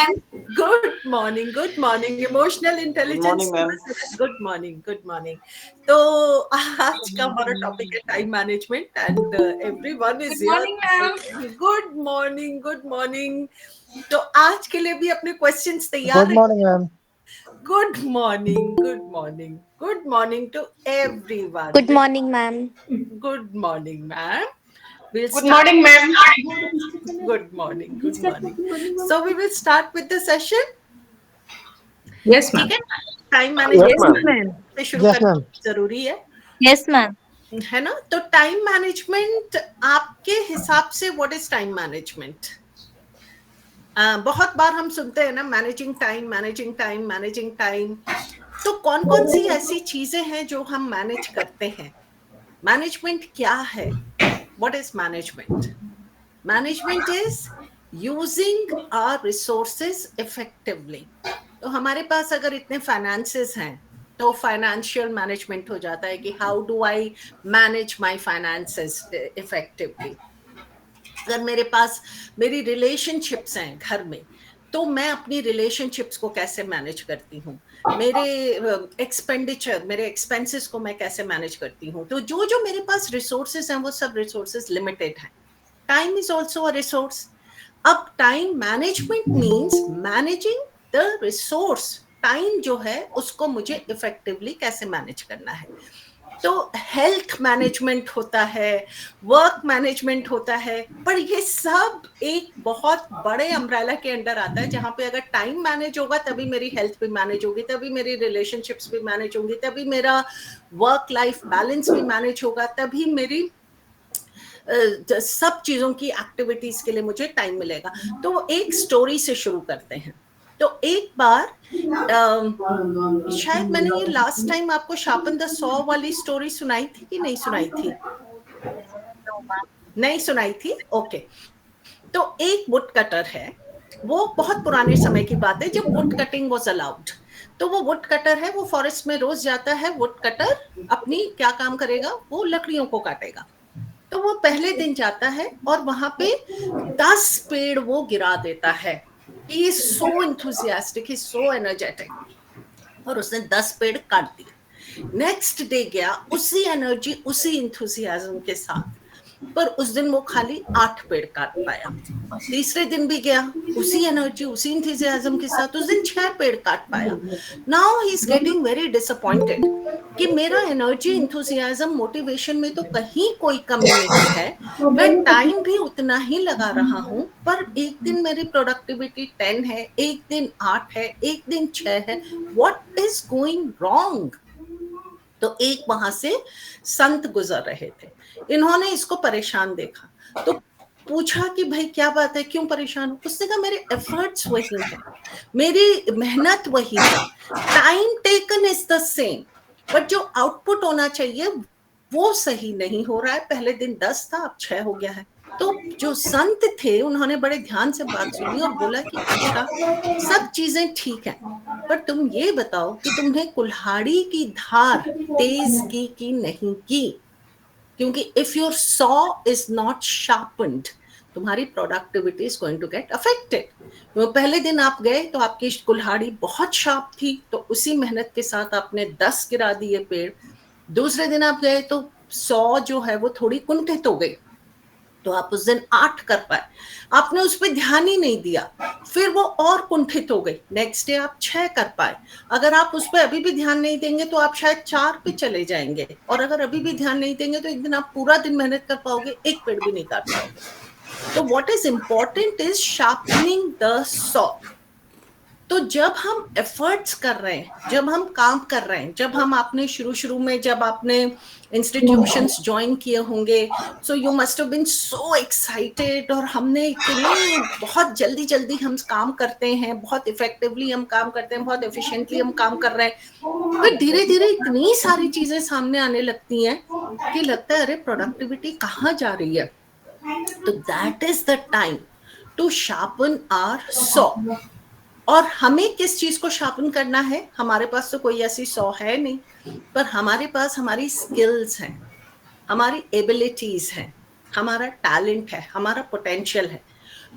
ma'am. Good morning. Emotional intelligence. morning, ma'am. Good morning. तो आज का हमारा टॉपिक है time management and everyone is Good morning, ma'am. Good morning. तो आज के लिए भी अपने क्वेश्चंस तैयार Good morning, ma'am. Good morning to everyone. Good morning, ma'am. Good morning, ma'am. We'll Good start. morning, ma'am. Good morning. So we will start with the session. Yes, ma'am. ठीक है, time Yes, management ma'am. से शुरू Yes, करना ma'am. जरूरी है Yes, ma'am. है ना. तो टाइम मैनेजमेंट आपके हिसाब से व्हाट इज टाइम मैनेजमेंट? बहुत बार हम सुनते हैं ना, मैनेजिंग टाइम. तो कौन कौन सी ऐसी चीजें हैं जो हम मैनेज करते हैं? मैनेजमेंट क्या है? What is management? Management is using our resources effectively. तो हमारे पास अगर इतने फाइनेंसेस हैं तो फाइनेंशियल मैनेजमेंट हो जाता है कि how do I manage my finances effectively. अगर मेरे पास मेरी रिलेशनशिप्स हैं घर में, तो मैं अपनी रिलेशनशिप्स को कैसे मैनेज करती हूँ, मेरे एक्सपेंडिचर, मेरे एक्सपेंसेस को मैं कैसे मैनेज करती हूँ. तो जो जो मेरे पास रिसोर्सेज हैं वो सब रिसोर्सेज लिमिटेड हैं. Time is also a resource. अब time management means managing the resource. Time जो है उसको मुझे इफेक्टिवली कैसे मैनेज करना है. तो हेल्थ मैनेजमेंट होता है, वर्क मैनेजमेंट होता है, पर ये सब एक बहुत बड़े अम्ब्रेला के अंडर आता है, जहां पे अगर टाइम मैनेज होगा तभी मेरी हेल्थ भी मैनेज होगी, तभी मेरी रिलेशनशिप्स भी मैनेज होंगी, तभी मेरा वर्क लाइफ बैलेंस भी मैनेज होगा, तभी मेरी सब चीजों की एक्टिविटीज के लिए मुझे टाइम मिलेगा. तो एक स्टोरी से शुरू करते हैं. तो एक बार शायद मैंने ये लास्ट टाइम आपको शार्पन द सॉ वाली स्टोरी सुनाई थी कि नहीं सुनाई थी? नहीं सुनाई थी. ओके. तो एक वुड कटर है, वो बहुत पुराने समय की बात है जब वुड कटिंग वाज अलाउड. तो वो वुड कटर है, वो फॉरेस्ट में रोज जाता है. वुड कटर अपनी क्या काम करेगा, वो लकड़ियों को काटेगा. तो वो पहले दिन जाता है और वहां पे 10 पेड़ वो गिरा देता है. He is so enthusiastic, he is so energetic. और उसने 10 पेड़ काट दिए. नेक्स्ट डे गया उसी एनर्जी, उसी इंथुसियाज्म के साथ, पर उस दिन वो खाली 8 पेड़ काट पाया. तीसरे दिन भी गया उसी एनर्जी, उसी इंथुसियाज्म के साथ, उस दिन 6 पेड़ काट पाया. Now he is getting very disappointed कि मेरा एनर्जी, इंथुसियाज्म, मोटिवेशन में तो कहीं कोई कमी नहीं है. मैं टाइम भी उतना ही लगा रहा हूं, पर एक दिन मेरी प्रोडक्टिविटी 10 है, एक दिन 8 है, एक दिन 6 है. What is going wrong? तो एक वहां से संत गुजर रहे थे. इन्होंने इसको परेशान देखा तो पूछा कि भाई क्या बात है, क्यों परेशान हो? उसने कहा मेरे एफर्ट्स वही हैं, मेरी मेहनत वही है, time taken is the same, but जो आउटपुट होना चाहिए वो सही नहीं हो रहा है. पहले दिन 10 था, अब 6 हो गया है. तो जो संत थे उन्होंने बड़े ध्यान से बात सुनी और बोला कि अच्छा, सब चीजें ठीक है, पर तुम ये बताओ कि तुमने कुल्हाड़ी की धार तेज की कि नहीं की? क्योंकि if your saw is not sharpened, तुम्हारी productivity is going to get affected. तो पहले दिन आप गए तो आपकी कुल्हाड़ी बहुत शार्प थी, तो उसी मेहनत के साथ आपने 10 गिरा दिए पेड़. दूसरे दिन आप गए तो सॉ जो है वो थोड़ी कुंठित हो गई, तो आप उस दिन 8 कर पाए. आपने उस पर ध्यान ही नहीं दिया, फिर वो और कुंठित हो गई. नेक्स्ट डे आप 6 कर पाए. अगर आप उस पर अभी भी ध्यान नहीं देंगे तो आप शायद 4 पे चले जाएंगे, और अगर अभी भी ध्यान नहीं देंगे तो एक दिन आप पूरा दिन मेहनत कर पाओगे, एक पेड़ भी नहीं काट पाओगे. तो what is important is sharpening the saw. तो जब हम एफर्ट्स कर रहे हैं, जब हम काम कर रहे हैं, जब हम आपने शुरू में जब आपने इंस्टीट्यूशंस ज्वाइन किए होंगे, so you must have been so excited, और हमने इतनी बहुत जल्दी हम काम करते हैं, बहुत इफेक्टिवली हम काम करते हैं, बहुत एफिशिएंटली हम काम कर रहे हैं, फिर धीरे धीरे इतनी सारी चीजें सामने आने लगती हैं कि लगता है अरे प्रोडक्टिविटी कहाँ जा रही है. तो that is the time to sharpen our saw. और हमें किस चीज को शार्पन करना है? हमारे पास तो कोई ऐसी सॉ है नहीं, पर हमारे पास हमारी स्किल्स हैं, हमारी एबिलिटीज हैं, हमारा टैलेंट है, हमारा पोटेंशियल है.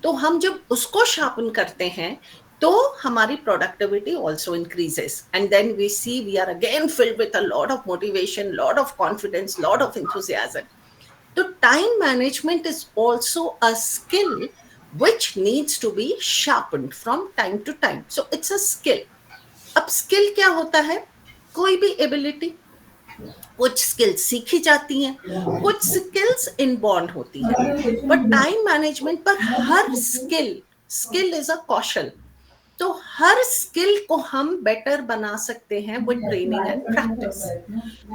तो हम जब उसको शार्पन करते हैं तो हमारी productivity also increases and then we see we are again filled with a lot of motivation, lot of confidence, lot of enthusiasm. So time management is also a skill which needs to be sharpened from time to time. So it's a skill. अब skill क्या होता है? कोई भी ability, कुछ skills सीखी जाती हैं, कुछ स्किल्स इनबॉर्न होती हैं, बट टाइम मैनेजमेंट पर हर स्किल इज अ कौशल. तो हर स्किल को हम बेटर बना सकते हैं विद ट्रेनिंग एंड प्रैक्टिस.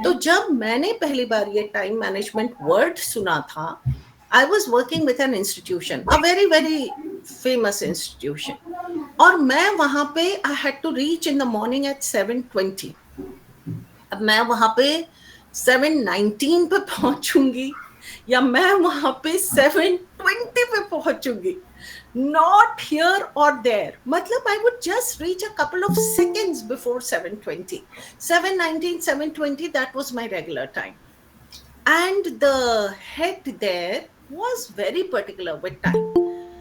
तो जब मैंने पहली बार ये टाइम मैनेजमेंट वर्ड सुना था, I was working with an institution, a very very famous institution, और मैं वहां पे I had to reach in the morning at 7:20. अब मैं वहां पे 7:19 पे पहुंचूंगी या मैं वहां पे 7:20 पे पहुंचूंगी, not here or there. मतलब I would just reach a couple of seconds before 7:20. 7:19, 7:20, that was my regular time. And the head there was very particular with time.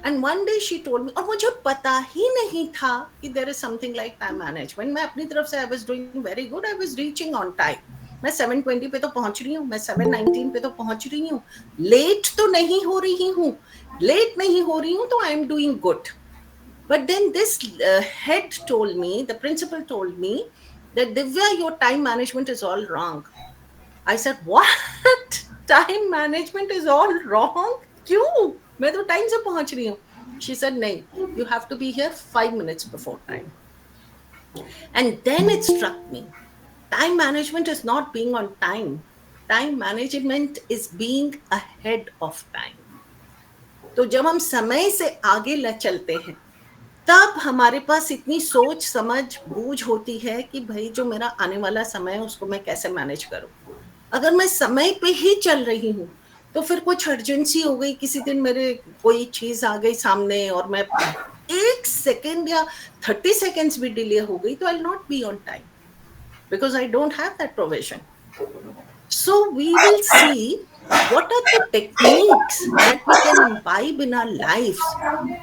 And one day she told me, और मुझे पता ही नहीं था कि there is something like time management. मैं अपनी तरफ से I was doing very good, I was reaching on time. मैं 7:20 पे तो पहुंच रही हूँ, मैं 7:19 पे तो पहुंच रही हूँ, लेट तो नहीं हो रही हूँ, लेट नहीं हो रही हूँ, तो I am doing good. But then this head told me, the principal told me that Divya, your time management is all wrong. I said, what? Time management is all wrong? क्यों? मैं तो time से पहुंच रही हूँ. She said, नहीं, you have to be here 5 minutes before time. And then it struck me. Time management is not being on time. Time management is being ahead of time. तो जब हम समय से आगे ल चलते हैं, तब हमारे पास इतनी सोच समझ बूझ होती है कि भाई जो मेरा आने वाला समय है उसको मैं कैसे मैनेज करूं. अगर मैं समय पे ही चल रही हूँ तो फिर कुछ अर्जेंसी हो गई, किसी दिन मेरे कोई चीज आ गई सामने और मैं 1 सेकेंड या 30 सेकेंड्स भी डिले हो गई, तो I will not be on time because I don't have that provision. So we will see what are the techniques that we can imbibe in our lives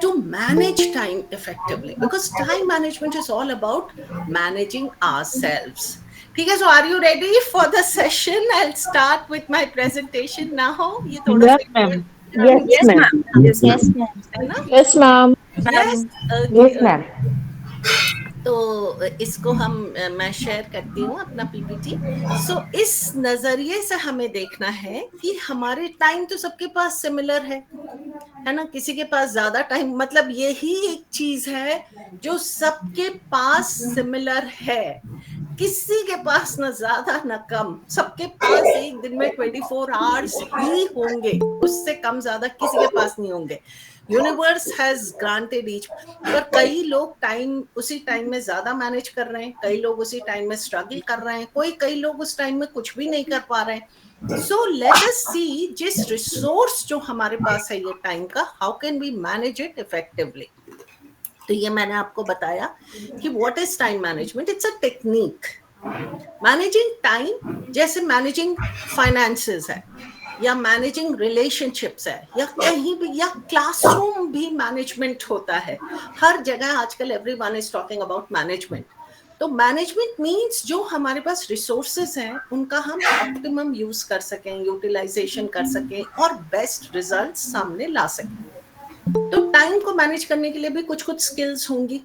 to manage time effectively, because time management is all about managing ourselves. ठीक है, so are you ready for the session? I'll start with my presentation now. ये थोड़ा Yes, सा ma'am. Yes, ma'am. Yes, ma'am. Yes, ma'am. है ना? Yes, ma'am. Yes, Yes, ma'am. तो इसको मैं शेयर करती हूँ अपना पीपीटी. सो इस नजरिए से हमें देखना है कि हमारे टाइम तो सबके पास सिमिलर है ना. किसी के पास ज्यादा टाइम, मतलब यही एक चीज है जो सबके पास सिमिलर है. किसी के पास ना ज्यादा ना कम, सबके पास एक दिन में 24 आवर्स ही होंगे, उससे कम ज्यादा किसी के पास नहीं होंगे. यूनिवर्स हैज ग्रांटेड ईच, पर कई लोग टाइम उसी टाइम में ज्यादा मैनेज कर रहे हैं, कई लोग उसी टाइम में स्ट्रगल कर रहे हैं, कई लोग उस टाइम में कुछ भी नहीं कर पा रहे हैं. सो लेट अस सी, जिस रिसोर्स जो हमारे पास है ये टाइम का, how can we manage it effectively. तो ये मैंने आपको बताया कि what is time management. It's a technique. Managing time जैसे मैनेजिंग फाइनेंसेस है, या मैनेजिंग रिलेशनशिप्स है, या कहीं भी, या क्लासरूम भी मैनेजमेंट होता है. हर जगह आजकल everyone is talking about management. तो मैनेजमेंट मीन्स जो हमारे पास रिसोर्सेस हैं उनका हम ऑप्टिमम यूज कर सकें, यूटिलाइजेशन कर सकें और बेस्ट रिजल्ट सामने ला सकें. तो टाइम को मैनेज करने के लिए भी कुछ कुछ स्किल्स होंगी,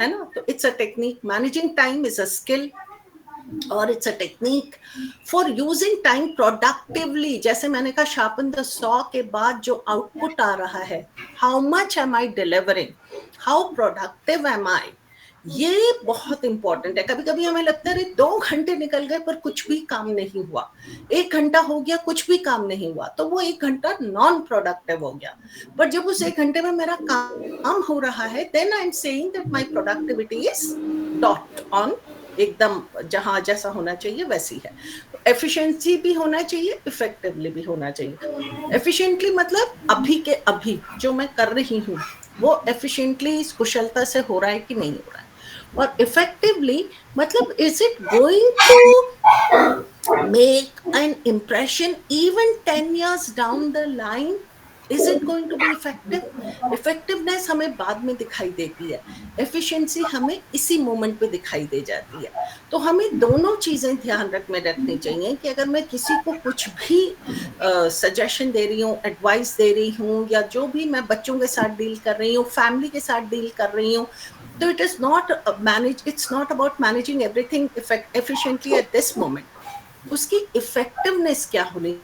है ना. तो it's a technique. Managing time is a skill और it's a technique for using time productively. जैसे मैंने कहा, शार्पन द सॉ के बाद जो आउटपुट आ रहा है, how much am I delivering, how productive am I, ये बहुत इंपॉर्टेंट है. कभी कभी हमें लगता है 2 घंटे निकल गए पर कुछ भी काम नहीं हुआ, 1 घंटा हो गया कुछ भी काम नहीं हुआ, तो वो 1 घंटा नॉन प्रोडक्टिव हो गया. पर जब उस 1 घंटे में मेरा काम हो रहा है, then I am saying that my productivity is dot on, एकदम जहां जैसा होना चाहिए वैसी है. एफिशिएंसी भी होना चाहिए, इफेक्टिवली भी होना चाहिए. एफिशिएंटली मतलब अभी के अभी जो मैं कर रही हूँ वो एफिशिएंटली, कुशलता से हो रहा है कि नहीं हो रहा है. और इफेक्टिवली मतलब is it going to make an impression even 10 years down the line. Is it going to be effective? Effectiveness हमें बाद में दिखाई देती है, एफिशिएंसी हमें इसी मोमेंट पे दिखाई दे जाती है। तो हमें दोनों चीजें ध्यान में रखनी चाहिए कि अगर मैं किसी को कुछ भी सजेशन दे रही हूँ, एडवाइस दे रही हूँ, या जो भी मैं बच्चों के साथ डील कर रही हूँ, फैमिली के साथ डील कर रही हूँ, तो it's not about managing everything efficiently at this moment. उसकी इफेक्टिवनेस क्या होनी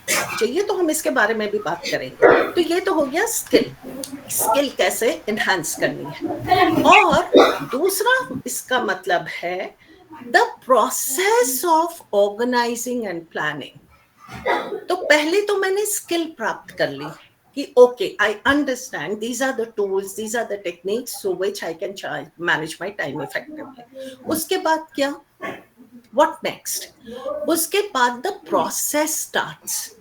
चाहिए, तो हम इसके बारे में भी बात करेंगे। तो ये तो हो गया स्किल, स्किल कैसे एनहांस करनी है। और दूसरा इसका मतलब है the process of organizing and planning. तो पहले तो मैंने स्किल प्राप्त कर ली कि okay, I understand these are the tools, these are the techniques through which I can manage my time effectively. उसके बाद क्या, व्हाट नेक्स्ट? उसके बाद the process starts.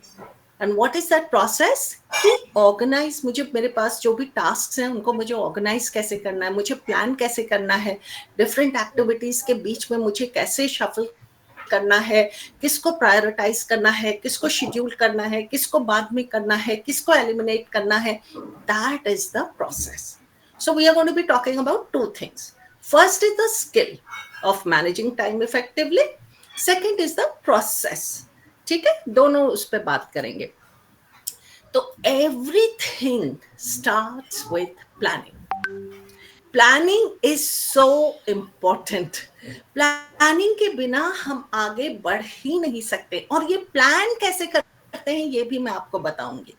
And what is that process? कि ऑर्गेनाइज, मुझे मेरे पास जो भी टास्क हैं उनको मुझे ऑर्गेनाइज कैसे करना है, मुझे प्लान कैसे करना है, डिफरेंट एक्टिविटीज के बीच में मुझे कैसे शफल करना है, किसको प्रायोरिटाइज करना है, किसको शेड्यूल करना है, किसको बाद में करना है, किसको एलिमिनेट करना है, that is the process. So we are going to be talking about two things. First is the skill of managing time effectively. Second is the process. ठीक है, दोनों उस पर बात करेंगे। तो everything starts with planning. Planning is so important. Planning के बिना हम आगे बढ़ ही नहीं सकते, और ये प्लान कैसे करते हैं ये भी मैं आपको बताऊंगी।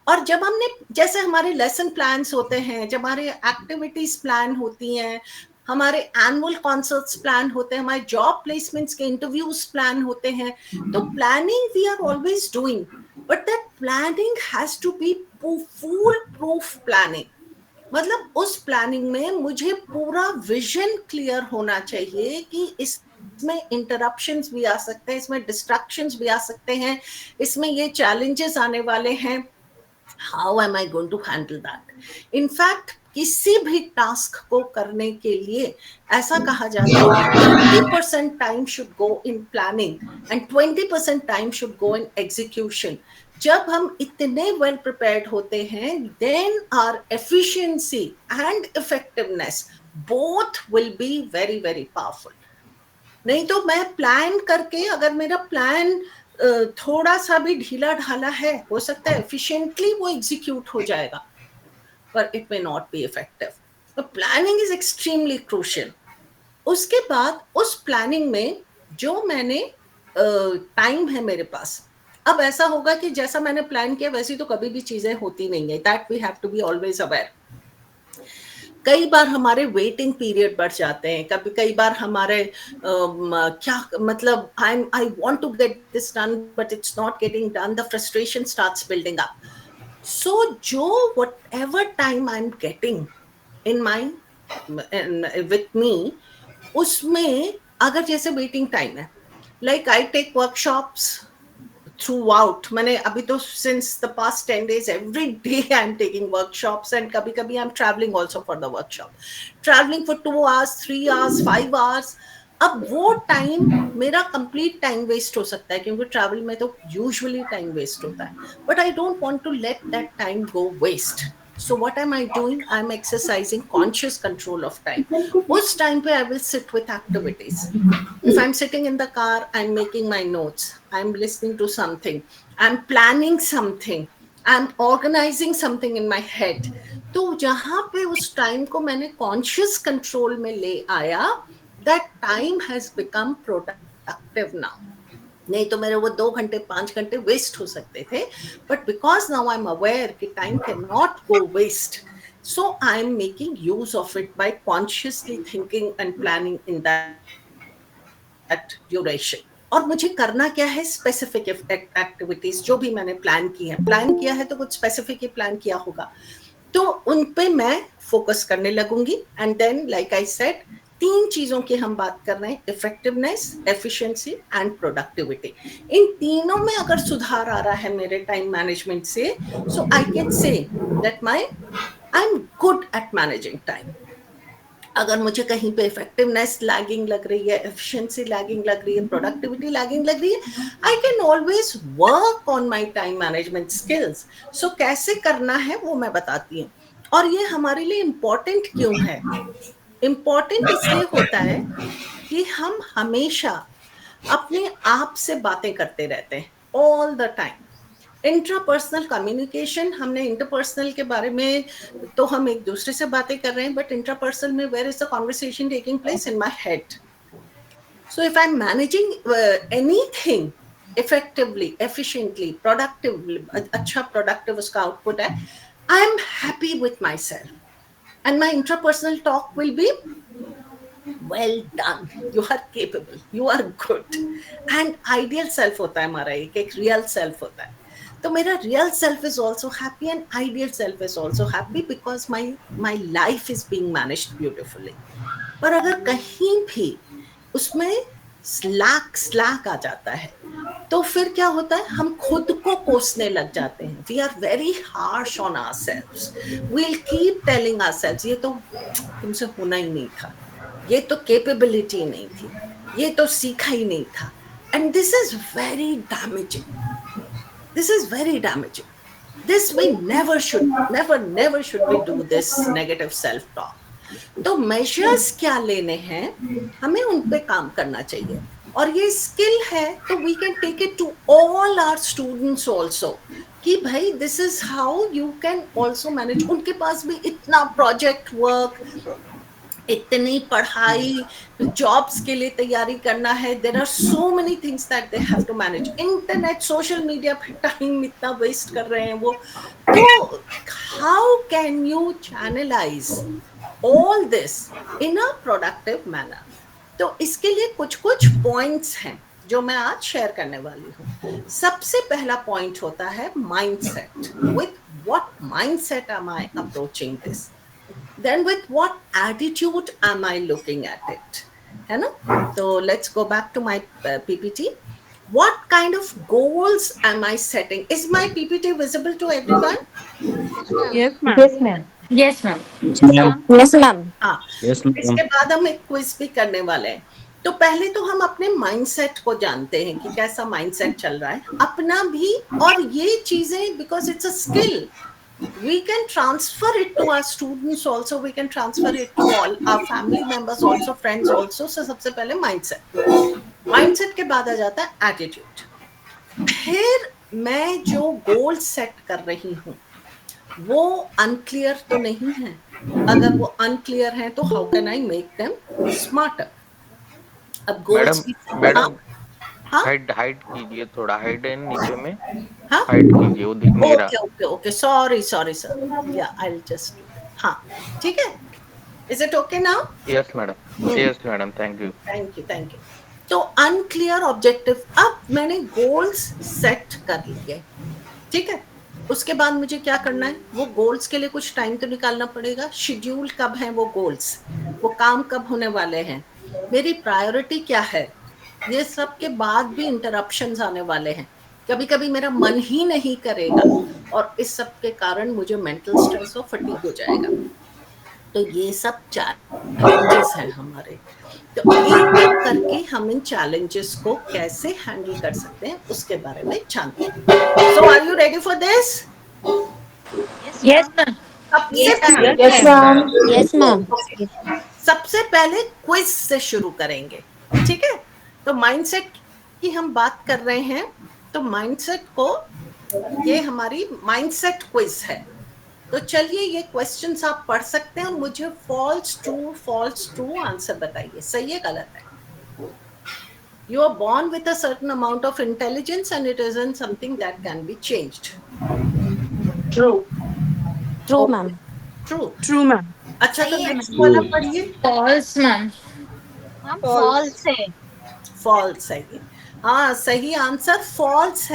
और जब हमने, जैसे हमारे लेसन प्लान्स होते हैं, जब हमारे एक्टिविटीज प्लान होती हैं, हमारे एनुअल कॉन्सर्ट्स प्लान होते हैं, हमारे जॉब प्लेसमेंट्स के इंटरव्यूज प्लान होते हैं, तो planning we are always doing, but that planning has to be fool proof planning. मतलब उस प्लानिंग में मुझे पूरा विजन क्लियर होना चाहिए कि इसमें इंटरप्शंस भी आ सकते हैं, इसमें डिस्ट्रैक्शंस भी आ सकते हैं, इसमें ये चैलेंजेस आने वाले हैं, how am I going to handle that. In fact किसी भी टास्क को करने के लिए ऐसा कहा जाता है कि 80% time should go in planning and 20% time should go in execution. जब हम इतने वेल प्रिपेयर्ड होते हैं, then our efficiency and effectiveness both will be very very powerful. नहीं तो मैं प्लान करके, अगर मेरा प्लान थोड़ा सा भी ढीला ढाला है, हो सकता है एफिशिएंटली वो एग्जीक्यूट हो जाएगा, पर it may not be effective. तो प्लानिंग इज एक्सट्रीमली क्रूशियल। उसके बाद उस प्लानिंग में जो मैंने टाइम है मेरे पास, अब ऐसा होगा कि जैसा मैंने प्लान किया वैसी तो कभी भी चीजें होती नहीं है, that we have to be always aware. कई बार हमारे वेटिंग पीरियड बढ़ जाते हैं, कई बार हमारे क्या मतलब, I want to get this done but it's not getting done, the frustration starts building up. So जो whatever time I am getting in my with me, उसमें अगर जैसे वेटिंग टाइम है, like I take workshops throughout. मैंने अभी तो since the past 10 days every day I am taking workshops, and कभी कभी I am travelling also for the workshop, travelling for 2 hours 3 hours 5 hours। अब वो time मेरा complete time waste हो सकता है, क्योंकि ट्रैवल में तो यूजुअली टाइम वेस्ट होता है, but I don't want to let that time go waste. So what am I doing? I'm exercising conscious control of time. उस time पे I will sit with activities. If I'm sitting in the car, I'm making my notes, I'm listening to something, I'm planning something, I'm organizing something in my head. तो जहाँ पे उस time को मैंने conscious control में ले आया, that time has become productive now. नहीं तो मेरे वो 2 घंटे 5 घंटे वेस्ट हो सकते थे, but because now I am aware कि time can not go waste, so I am making use of it by consciously thinking and planning in that duration. और मुझे करना क्या है, स्पेसिफिक एक्टिविटीज जो भी मैंने प्लान की है, प्लान किया है तो कुछ स्पेसिफिक ही प्लान किया होगा, तो उन पे मैं फोकस करने लगूंगी। And then like I said, 3 चीजों की हम बात कर रहे हैं, इफेक्टिवनेस, एफिशिएंसी एंड प्रोडक्टिविटी। इन तीनों में अगर सुधार आ रहा है मेरे टाइम मैनेजमेंट से, so I can say that I am good at managing time. अगर मुझे कहीं पे इफेक्टिवनेस लैगिंग लग रही है, एफिशिएंसी लैगिंग लग रही है, प्रोडक्टिविटी लैगिंग लग रही है, I can always work on my time management skills. So कैसे करना है वो मैं बताती हूँ. और ये हमारे लिए इम्पोर्टेंट क्यों है? इम्पोर्टेंट इसलिए होता है कि हम हमेशा अपने आप से बातें करते रहते हैं all the time. Intrapersonal communication, हमने इंटरपर्सनल के बारे में तो हम एक दूसरे से बातें कर रहे हैं, बट इंट्रापर्सनल में where is the conversation taking place? In my head. So if I am managing anything effectively, efficiently, productively, अच्छा प्रोडक्टिव उसका आउटपुट है, I am happy with my self, and my intrapersonal talk will be well done, you are capable, you are good. And ideal self होता है हमारा, एक real self होता है. तो मेरा real self is also happy and ideal self is also happy because my life is being managed beautifully. पर अगर कहीं भी उसमें slack आ जाता है तो फिर क्या होता है? हम खुद को कोसने लग जाते हैं. We are very harsh on ourselves. We'll keep telling ourselves ये तो तुमसे होना ही नहीं था, ये तो कैपेबिलिटी नहीं थी, ये तो सीखा ही नहीं था. And this is very damaging. This is very damaging. This we never should we do this negative self talk. तो मेजर्स क्या लेने हैं, हमें उन पे काम करना चाहिए. और ये स्किल है तो we can take it to all our students also कि भाई this is how you can also manage. उनके पास भी इतना प्रोजेक्ट वर्क, इतनी पढ़ाई, जॉब्स के लिए तैयारी करना है. There are so many things that they have to manage. Internet, social media पे टाइम इतना वेस्ट कर रहे हैं वो. तो how can you channelize all this in a productive manner? तो इसके लिए कुछ पॉइंट्स हैं जो मैं आज शेयर करने वाली हूँ. सबसे पहला पॉइंट होता है mindset. With what mindset am I approaching this? Then with what attitude am I looking at it? है ना? So let's go back to my PPT. What kind of goals am I setting? Is my PPT visible to everyone? Yes, ma'am. Yes, ma'am. Yes, ma'am. Yes, ma'am. हाँ. Yes, ma'am. इसके बाद हम एक quiz भी करने वाले हैं. तो पहले तो हम अपने माइंडसेट को जानते हैं कि कैसा माइंडसेट चल रहा है अपना भी. और ये चीजें because it's a skill, we can transfer it to our students also, we can transfer it to all our family members also, friends also. So सबसे पहले mindset के बाद आ जाता है attitude. फिर मैं जो गोल सेट कर रही हूँ वो अनक्लियर तो नहीं है. अगर वो अनक्लियर है तो how can I make them smarter? अब गोल्स मैडम हाँ? हाइट कीजिए, थोड़ा हाइट है नीचे में. हाँ? हाइट कीजिए, वो दिख नहीं रहा. Okay sorry sir. या आई विल जस्ट. हाँ ठीक है. Is it okay now? Yes madam. Thank you. तो अनक्लियर ऑब्जेक्टिव. अब मैंने गोल्स सेट कर लिए, ठीक है. उसके बाद मुझे क्या करना है? वो गोल्स के लिए कुछ टाइम तो निकालना पड़ेगा. शेड्यूल कब है वो गोल्स, वो काम कब होने वाले हैं, मेरी प्रायोरिटी क्या है. ये सब के बाद भी इंटरप्शंस आने वाले हैं. कभी कभी मेरा मन ही नहीं करेगा और इस सब के कारण मुझे मेंटल स्ट्रेस और फटीग हो जाएगा. तो ये सब चैलेंजेस हैं हमारे. तो एक एक करके हम इन चैलेंजेस को कैसे हैंडल कर सकते हैं उसके बारे में जानते हैं. So are you ready for this? Yes, ma'am. Yes, ma'am. Yes, ma'am. सबसे पहले क्विज से शुरू करेंगे, ठीक है. तो माइंडसेट की हम बात कर रहे हैं. तो माइंडसेट को, ये हमारी माइंडसेट क्विज है. तो चलिए ये क्वेश्चंस आप पढ़ सकते हैं. मुझे फॉल्स ट्रू आंसर बताइए. सही है गलत है? You are born with a certain amount of intelligence and it isn't something that can be changed. True. True, ma'am. True, ma'am. अच्छा तो नेक्स्ट वाला पढ़िए. False, ma'am. False है. फॉल्स है ये. हाँ सही आंसर फॉल्स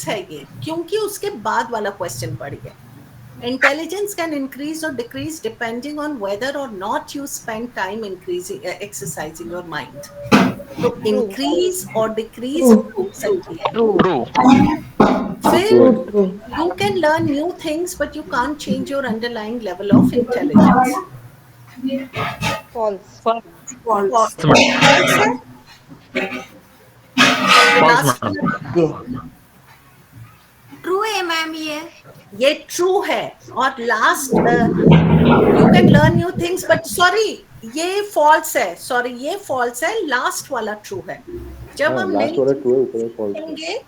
है ये, क्योंकि उसके बाद वाला क्वेश्चन पढ़िए. Intelligence can increase or decrease depending on whether or not you spend time exercising your mind. तो increase or decrease हो सकती है. True. फिर you can learn new things but you can't change your underlying level of intelligence. false False. है। False, Last madam. True है ma'am ये true है। और last you can learn new things but sorry ये false है, sorry ये false है, last वाला ट्रू है। जब हम लास्ट नई वाला ट्रू है, ऊपर फॉल्स है। सीखेंगे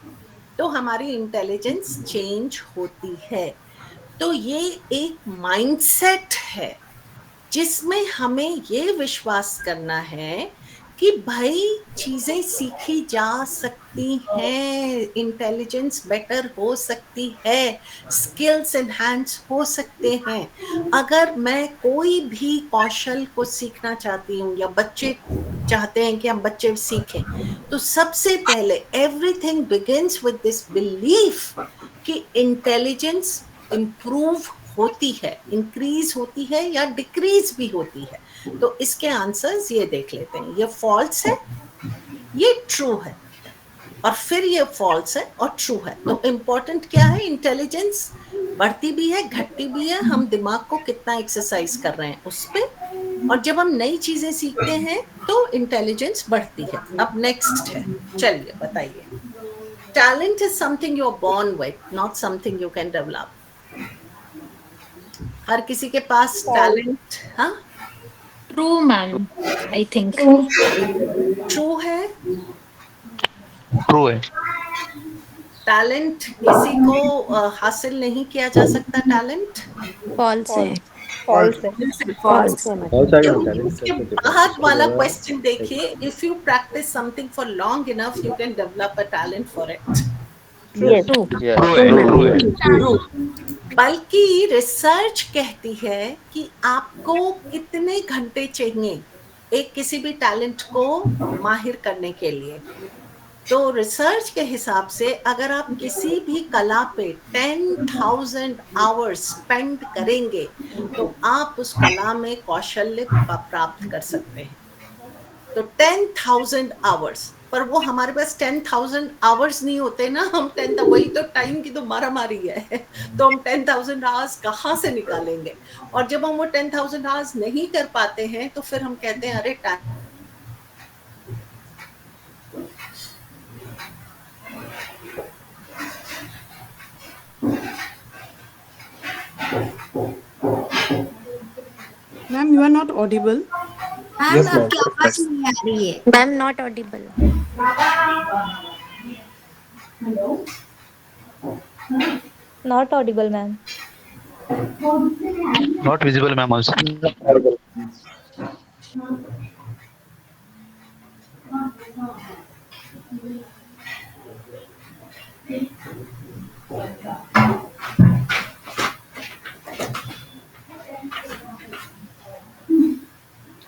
तो हमारी इंटेलिजेंस चेंज होती है। तो ये एक माइंडसेट है जिसमें हमें ये विश्वास करना है कि भाई चीजें सीखी जा सकती हैं, इंटेलिजेंस बेटर हो सकती है, स्किल्स एनहांस हो सकते हैं। अगर मैं कोई भी कौशल को सीखना चाहती हूँ या बच्चे चाहते हैं कि हम बच्चे सीखें, तो सबसे पहले everything begins with this belief कि इंटेलिजेंस इंप्रूव होती है, इंक्रीज होती है या डिक्रीज भी होती है। तो इसके आंसर्स ये देख लेते हैं। ये फॉल्स है, ये ट्रू है, और फिर ये फॉल्स है और ट्रू है। तो इम्पोर्टेंट क्या है, इंटेलिजेंस बढ़ती भी है घटती भी है, हम दिमाग को कितना एक्सरसाइज कर रहे हैं उस पे। और जब हम नई चीजें सीखते हैं तो इंटेलिजेंस बढ़ती है। अब नेक्स्ट है, चलिए बताइए। Talent is something you are born with, not something you can develop. हर किसी के पास टैलेंट, हाँ True, ma'am. I think. True है। True है. टैलेंट किसी को हासिल नहीं किया जा सकता, टैलेंट फॉल्स है False है. फॉल्स फॉल्स आएगा ना, टैलेंट इसके बाद वाला क्वेश्चन देखिए, if you practice something for long enough you can develop a talent for it. True Yes, True है. बल्कि रिसर्च कहती है कि आपको कितने घंटे चाहिए एक किसी भी टैलेंट को माहिर करने के लिए। तो रिसर्च के हिसाब से अगर आप किसी भी कला पे 10,000 आवर्स स्पेंड करेंगे तो आप उस कला में कौशल्य प्राप्त कर सकते हैं। तो 10,000 आवर्स, पर वो हमारे पास 10,000 आवर्स नहीं होते ना, हम 10, वही तो टाइम की तो मारामारी है। तो हम 10,000 आवर्स कहाँ से निकालेंगे? और जब हम वो 10,000 आवर्स नहीं कर पाते हैं तो फिर हम कहते हैं अरे Ma'am, you are not audible. Ma'am Yes, ma'am. आपकी आवाज नहीं आ रही है ma'am not audible Not audible, ma'am. Not visible, ma'am. Also.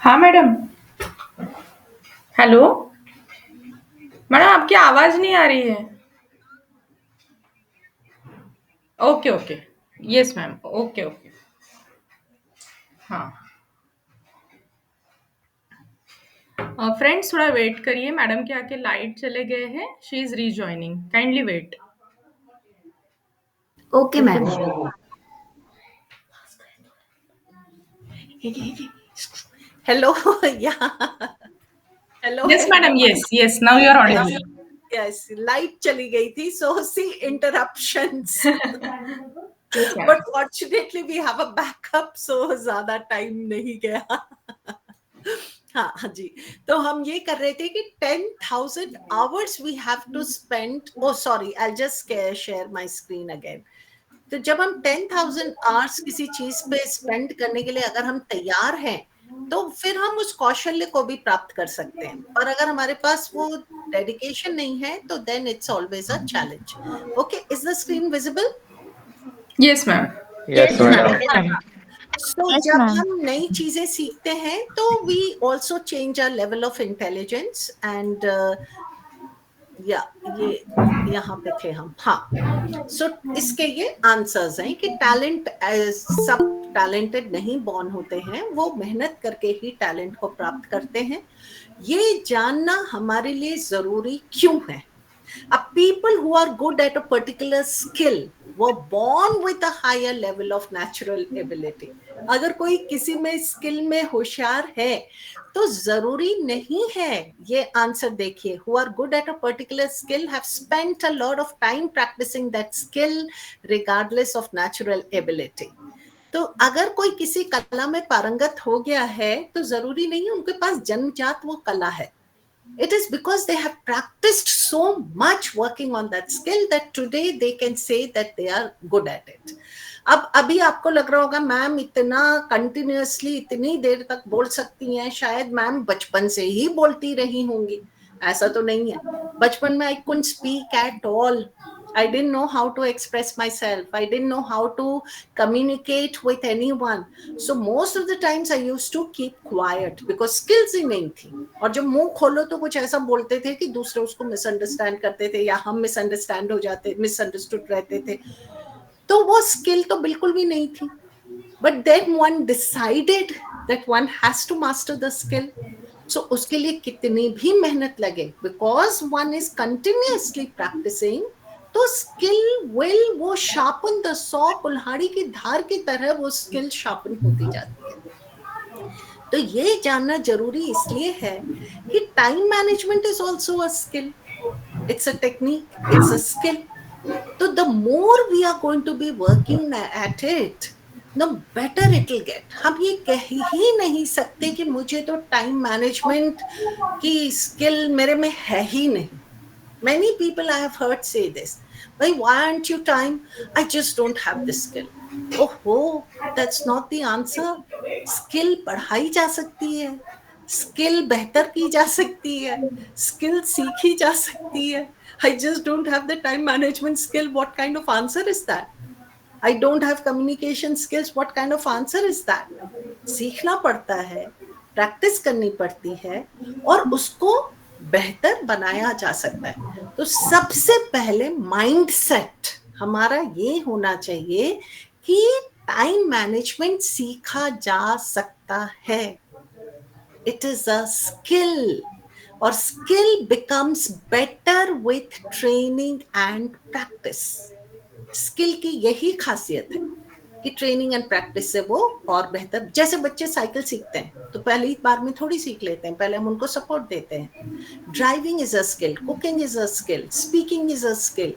हाँ मैडम, हेलो मैडम, आपकी आवाज नहीं आ रही है। Okay okay, yes ma'am, okay okay, हाँ। फ्रेंड्स थोड़ा वेट करिए, मैडम के आके लाइट चले गए हैं, she is rejoining, kindly wait. Okay ma'am hello yeah hello yes madam, yes yes, now you are audible. Yes, light चली गई थी, so see interruptions, but fortunately we have a backup, so ज्यादा time नहीं गया। हाँ हाँ जी, तो हम ये कर रहे थे कि 10,000 hours we have to spend. Oh sorry, I just share my screen again. तो जब हम 10,000 आवर्स किसी चीज पे स्पेंड करने के लिए अगर हम तैयार हैं तो फिर हम उस कौशल्य को भी प्राप्त कर सकते हैं। और अगर हमारे पास वो डेडिकेशन नहीं है तो then it's always a challenge. Okay, is the screen visible? Yes ma'am. yes, madam. So, Yes, जब ma'am. हम नई चीजें सीखते हैं तो we also change our level of intelligence and या ये यहाँ पे थे हम। हाँ, सो इसके ये आंसर्स हैं कि टैलेंट, सब टैलेंटेड नहीं बॉर्न होते हैं, वो मेहनत करके ही टैलेंट को प्राप्त करते हैं। ये जानना हमारे लिए जरूरी क्यों है? अब people who are good at a particular skill वो born with a higher level of natural ability. अगर कोई किसी में स्किल में होशियार है तो जरूरी नहीं है, ये आंसर देखिए, who are good at a particular skill have spent a lot of time practicing that skill regardless of natural ability. तो अगर कोई किसी कला में पारंगत हो गया है तो जरूरी नहीं है उनके पास जन्मजात वो कला है. It is because they have practiced so much working on that skill that today they can say that they are good at it. अब अभी आपको लग रहा होगा मैम इतना कंटिन्यूअसली इतनी देर तक बोल सकती हैं, शायद मैम बचपन से ही बोलती रही होंगी. ऐसा तो नहीं है. बचपन में I couldn't speak at all. I didn't know how to express myself. I didn't know how to communicate with anyone. So most of the times I used to keep quiet because skills ही नहीं थी. और जब मुंह खोलो तो कुछ ऐसा बोलते थे कि दूसरे उसको मिसअंडरस्टैंड करते थे या हम मिसअंडरस्टैंड हो जाते, मिसअंडरस्टूड रहते थे. तो वो स्किल तो बिल्कुल भी नहीं थी. But then one decided that one has to master the skill. So उसके लिए कितनी भी मेहनत लगे, because one is continuously practicing, तो स्किल विल वो शार्पन द सॉ, कुल्हाड़ी की धार की तरह वो स्किल शार्पन होती जाती है. तो ये जानना जरूरी इसलिए है कि time management is also a skill. It's a technique, it's a skill. तो the more we are going to be working at it, the better it will get. हम ये कह ही नहीं सकते कि मुझे तो टाइम मैनेजमेंट की स्किल मेरे में है ही नहीं. Many people I have heard say this. Why aren't you time? I just don't have the skill. Oh, that's not the answer. Skill बढ़ाई जा सकती है, skill बेहतर की जा सकती है, skill सीखी जा सकती है. I just don't have the time management skill. What kind of answer is that? I don't have communication skills. What kind of answer is that? सीखना पड़ता है, प्रैक्टिस करनी पड़ती है और उसको बेहतर बनाया जा सकता है. तो सबसे पहले माइंडसेट हमारा ये होना चाहिए कि टाइम मैनेजमेंट सीखा जा सकता है. इट इज अ स्किल और skill becomes better with training and practice. Skill की यही खासियत है कि ट्रेनिंग एंड प्रैक्टिस से वो और बेहतर. जैसे बच्चे साइकिल सीखते हैं तो पहली बार में थोड़ी सीख लेते हैं, पहले हम उनको सपोर्ट देते हैं. Driving is a skill, cooking is a skill, speaking is a skill.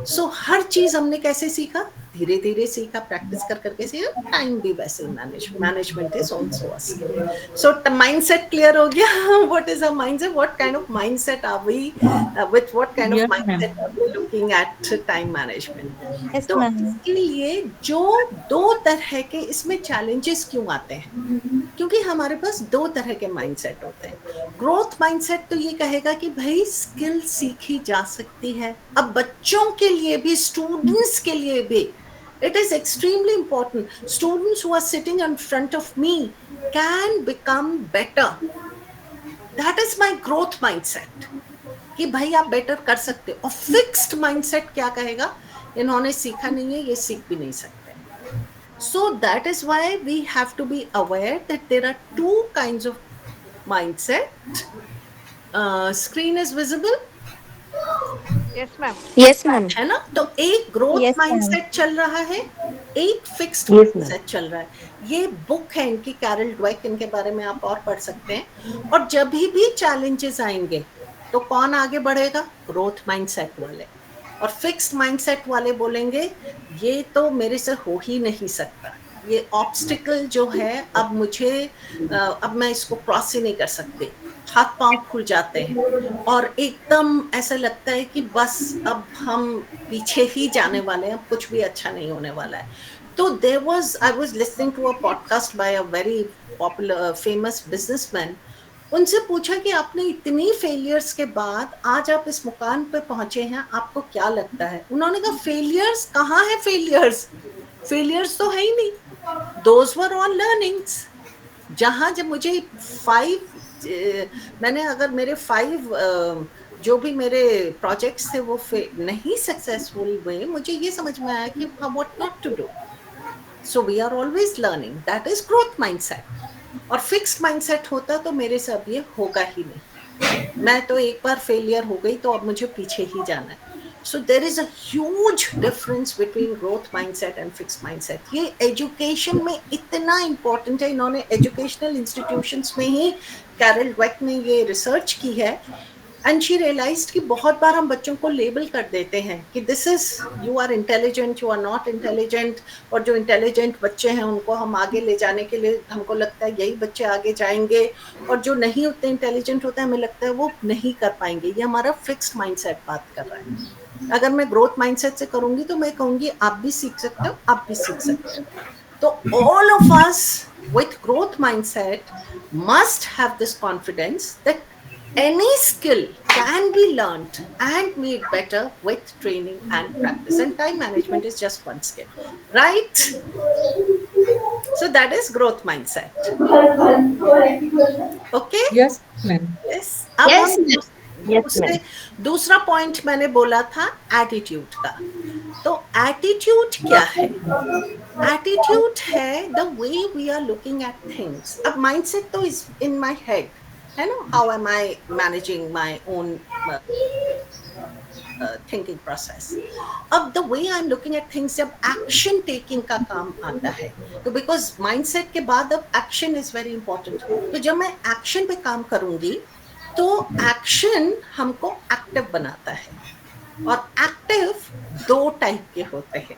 So हर चीज हमने कैसे सीखा, धीरे धीरे सीखा, प्रैक्टिस कर करके सीखा. टाइम भी वैसे management is also a skill. So mindset clear हो गया. What is a mindset, what kind of mindset are we, with what kind of mindset are we looking at time management. Yes, तो ma'am. इसके लिए जो दो तरह के इसमें चैलेंजेस क्यों आते हैं, क्योंकि हमारे पास दो तरह के माइंडसेट होते हैं. ग्रोथ माइंडसेट तो ये कहेगा कि भाई स्किल सीखी जा सकती है. अब बच्चों के लिए भी, स्टूडेंट्स के लिए भी, it is extremely important. Students who are sitting in front of me can become better. That is my growth mindset. कि भाई आप बेटर कर सकते हो. और फिक्स्ड माइंडसेट क्या कहेगा, इन्होंने सीखा नहीं है, ये सीख भी नहीं सकते. So that is why we have to be aware that there are two kinds of mindset. Screen is visible? Yes, ma'am. Yes, ma'am. है ना. तो एक ग्रोथ Yes, ma'am. माइंडसेट चल रहा है, एक फिक्स्ड Yes, ma'am. माइंडसेट चल रहा है. ये बुक है इनकी, कैरल ड्वेक, इनके बारे में आप और पढ़ सकते हैं. और जब भी चैलेंजेस आएंगे तो कौन आगे बढ़ेगा, ग्रोथ माइंडसेट वाले. और फिक्स्ड माइंडसेट वाले बोलेंगे ये तो मेरे से हो ही नहीं सकता, ये ऑब्स्टिकल जो है अब मुझे अब मैं इसको क्रॉस ही नहीं कर सकती. हाथ पांव खुल जाते हैं और एकदम ऐसा लगता है कि बस अब हम पीछे ही जाने वाले हैं, कुछ भी अच्छा नहीं होने वाला है. तो I was listening to a podcast by a very popular famous businessman. उनसे पूछा कि आपने इतनी फेलियर्स के बाद आज आप इस मुकाम पे पहुंचे हैं, आपको क्या लगता है. उन्होंने कहा फेलियर्स कहाँ है, फेलियर्स तो है ही नहीं. Those were all learnings. जहाँ जब मुझे 5 मैंने अगर मेरे 5 जो भी मेरे प्रोजेक्ट्स थे वो नहीं सक्सेसफुल हुए, मुझे ये समझ में आया कि what not to do. So we are always learning. That is growth mindset. और फिक्स्ड माइंडसेट होता तो मेरे से अब ये होगा ही नहीं, मैं तो एक बार फेलियर हो गई तो अब मुझे पीछे ही जाना है. So there is a huge difference between growth mindset and fixed mindset. ये एजुकेशन में इतना इम्पोर्टेंट है. इन्होंने एजुकेशनल इंस्टीट्यूशंस में ही कैरल ड्वेक ने ये रिसर्च की है. एंड शी रियलाइज्ड कि बहुत बार हम बच्चों को लेबल कर देते हैं कि this is, you are intelligent, you are not intelligent. और जो इंटेलिजेंट बच्चे हैं उनको हम आगे ले जाने के लिए हमको लगता है यही बच्चे आगे जाएंगे, और जो नहीं उतने इंटेलिजेंट होते हैं हमें लगता है वो नहीं कर पाएंगे. ये हमारा फिक्स्ड माइंडसेट बात कर रहा है. अगर मैं ग्रोथ माइंडसेट से करूंगी तो मैं कहूंगी आप भी सीख सकते हो, आप भी सीख सकते हो. तो all of us with growth mindset must have this confidence that any skill can be learned and made better with training and practice, and time management is just one skill, right? So that is growth mindset. Okay? Yes, ma'am. Yes. अब Yes, हम Yes, ma'am. दूसरा point मैंने बोला था attitude का. तो attitude क्या है? एटीट्यूड है the way we are looking at things. अब माइंडसेट तो इज इन माय हेड, है ना. How am I managing my own thinking process. अब the way I am looking at things जब एक्शन टेकिंग का काम आता है, तो बिकॉज माइंडसेट के बाद अब एक्शन इज वेरी इंपॉर्टेंट. तो जब मैं एक्शन पे काम करूंगी तो एक्शन हमको एक्टिव बनाता है. और एक्टिव दो टाइप के होते हैं.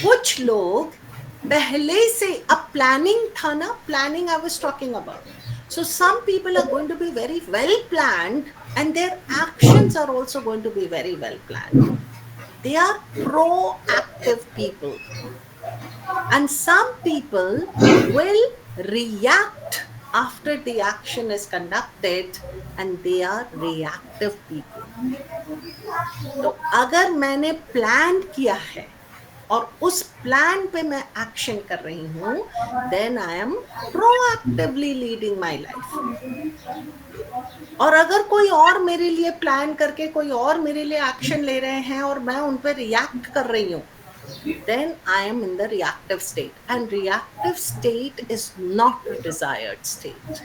कुछ लोग पहले से, अब प्लानिंग था ना, planning I was talking about. So some people are going to be very well planned and their actions are also going to be very well planned. They are proactive people. And some people will react after the action is conducted and they are reactive people. तो अगर मैंने plan किया है और उस plan पे मैं action कर रही हूँ, then I am proactively leading my life. और अगर कोई और मेरे लिए प्लान करके कोई और मेरे लिए एक्शन ले रहे हैं और मैं उन पर रिएक्ट कर रही हूँ, then I am in the reactive state, and reactive state is not a desired state.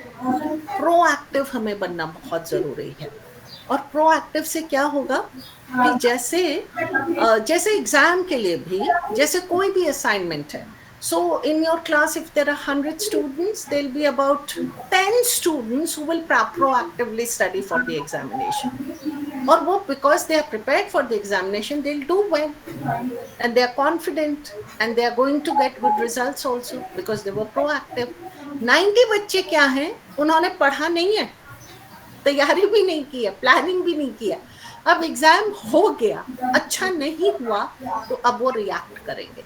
Proactive हमें बनना बहुत जरूरी है. और प्रोएक्टिव से क्या होगा कि जैसे एग्जाम के लिए भी, जैसे कोई भी असाइनमेंट है, so in your class if there are 100 students, there will be about 10 students who will proactively study for the examination. और वो because they are prepared for the examination, they'll do well and they are confident and they are going to get good results also because they were proactive. 90 बच्चे क्या हैं, उन्होंने पढ़ा नहीं है, तैयारी भी नहीं की है, प्लानिंग भी नहीं किया. अब एग्जाम हो गया, अच्छा नहीं हुआ, तो अब वो रिएक्ट करेंगे.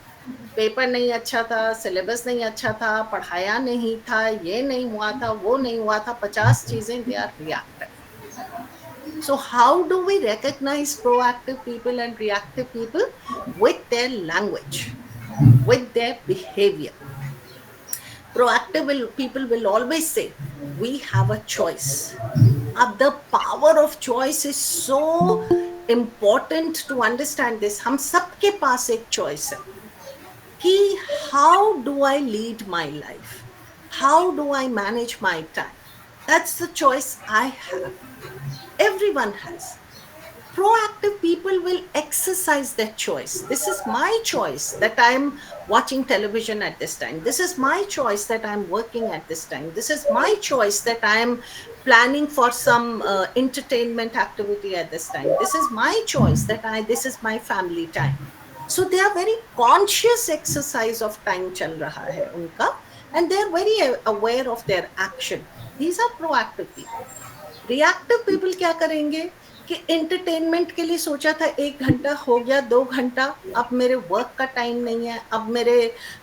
पेपर नहीं अच्छा था, सिलेबस नहीं अच्छा था, पढ़ाया नहीं था, ये नहीं हुआ था, वो नहीं हुआ था, 50 चीजें, they are reactive. So how do we recognize proactive people and reactive people? With their language, with their behavior. Proactive people will always say, we have a choice. The power of choice is so important to understand this. हम सबके पास एक choice है कि how do I lead my life? How do I manage my time? That's the choice I have. Everyone has. Proactive people will exercise their choice. This is my choice that I'm watching television at this time. This is my choice that I'm working at this time. This is my choice that I'm planning for some entertainment activity at this time. This is my choice that this is my family time. So they are very conscious exercise of time चल रहा है उनका, and they are very aware of their action. These are proactive people. Reactive people क्या करेंगे कि entertainment के लिए सोचा था 1 घंटा हो गया, 2 घंटा, अब मेरे वर्क का टाइम नहीं है, अब मेरे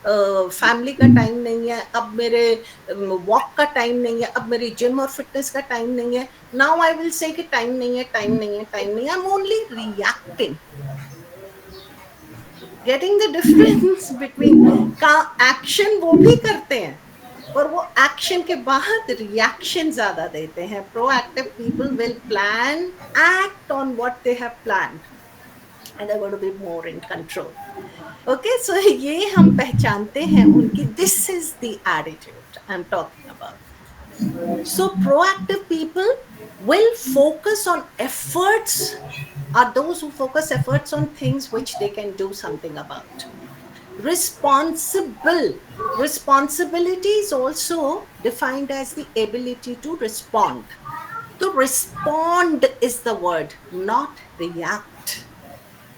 फैमिली का टाइम नहीं है, अब मेरे वॉक का टाइम नहीं है, अब मेरी जिम और फिटनेस का टाइम नहीं है. नाउ आई विल से कि टाइम नहीं है, टाइम नहीं है, टाइम नहीं है. I am only reacting. Getting the difference between का एक्शन वो भी करते हैं और वो एक्शन के बाद रिएक्शन ज्यादा देते हैं. Proactive people will plan, act on what they have planned and they are going to be more in control. Okay, so ये हम पहचानते हैं उनकी. This is the attitude I am talking about. So proactive people will focus on efforts, are those who focus efforts on things which they can do something about. Responsible. Responsibility is also defined as the ability to respond. To respond is the word, not react.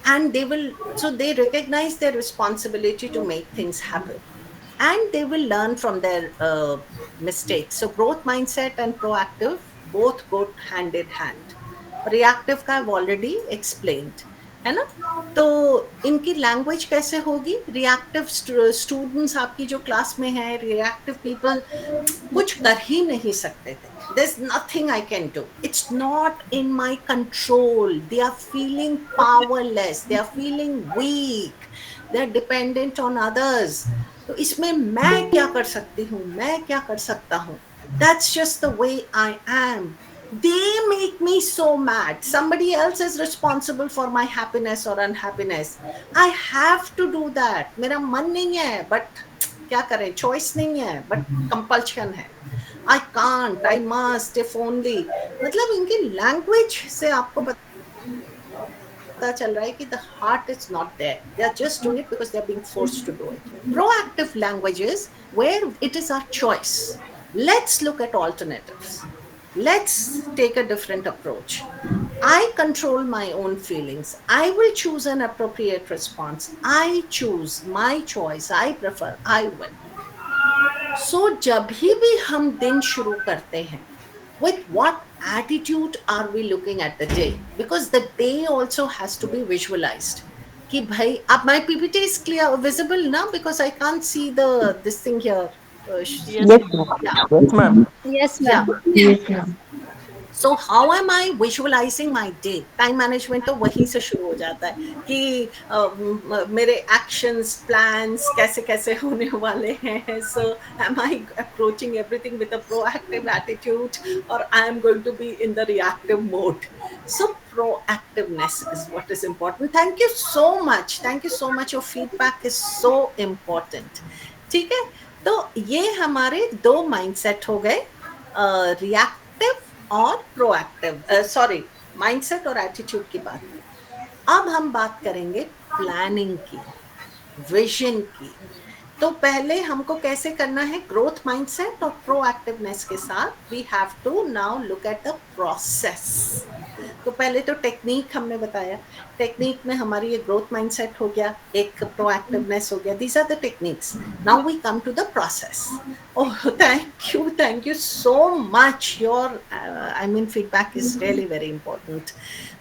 And they recognize their responsibility to make things happen. And they will learn from their mistakes. So growth mindset and proactive both go hand in hand. Reactive का I've already explained, है ना? तो इनकी language कैसे होगी? Reactive students आपकी जो class में है, रिएक्टिव पीपल कुछ कर ही नहीं सकते थे. There's nothing I can do. It's not in my control. They are feeling powerless. They are feeling weak. They are dependent on others. तो इसमें मैं क्या कर सकती हूँ? मैं क्या कर सकता हूँ? That's just the way I am. They make me so mad. Somebody else is responsible for my happiness or unhappiness. I have to do that. मेरा मन नहीं है, but क्या करें? Choice नहीं है, but compulsion है. I can't, I must, if only. मतलब इनकी language से आपको पता चल रहा है कि the heart is not there. They are just doing it because they are being forced to do it. Proactive language is where it is our choice. Let's look at alternatives. Let's take a different approach. I control my own feelings. I will choose an appropriate response. I choose my choice. I prefer. I will. So जब भी हम दिन शुरू करते हैं, with what attitude are we looking at the day? Because the day also has to be visualized. कि भाई, अब my PPT is clear, visible now because I can't see this thing here. Yes, ma'am. Yes, ma'am. Yes, ma'am. So how am I visualizing my day? Time management तो वहीं से शुरू हो जाता है कि मेरे actions, plans कैसे कैसे होने वाले हैं. So am I approaching everything with a proactive attitude or I am going to be in the reactive mode? So proactiveness is what is important. Thank you so much. Thank you so much. Your feedback is so important. ठीक है, तो ये हमारे 2 mindset हो गए, reactive और proactive. Sorry, mindset और attitude की बात. अब हम बात करेंगे प्लानिंग की, विजन की. तो पहले हमको कैसे करना है? ग्रोथ माइंडसेट और प्रोएक्टिवनेस के साथ we have to now look at the process. तो पहले तो टेक्निक हमने बताया. टेक्निक में हमारी ये ग्रोथ माइंडसेट हो गया, एक प्रोएक्टिवनेस हो गया. These are the techniques. Now we come to the process. Oh, thank you so much. Your feedback is really very important.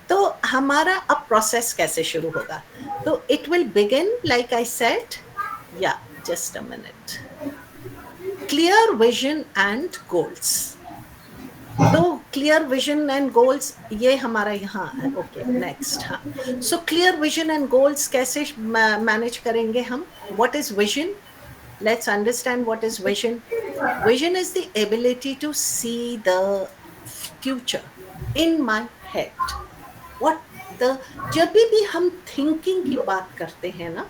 तो हमारा अब प्रोसेस कैसे शुरू होगा? तो it will begin like I said, या just a minute. Clear vision and goals. तो clear vision and goals ये हमारा यहाँ है. Okay, next. हाँ, so clear vision and goals manage मैनेज करेंगे हम? What is vision? Let's understand what is vision. Vision is the ability to see the future in my head. जब भी हम थिंकिंग की बात करते हैं ना,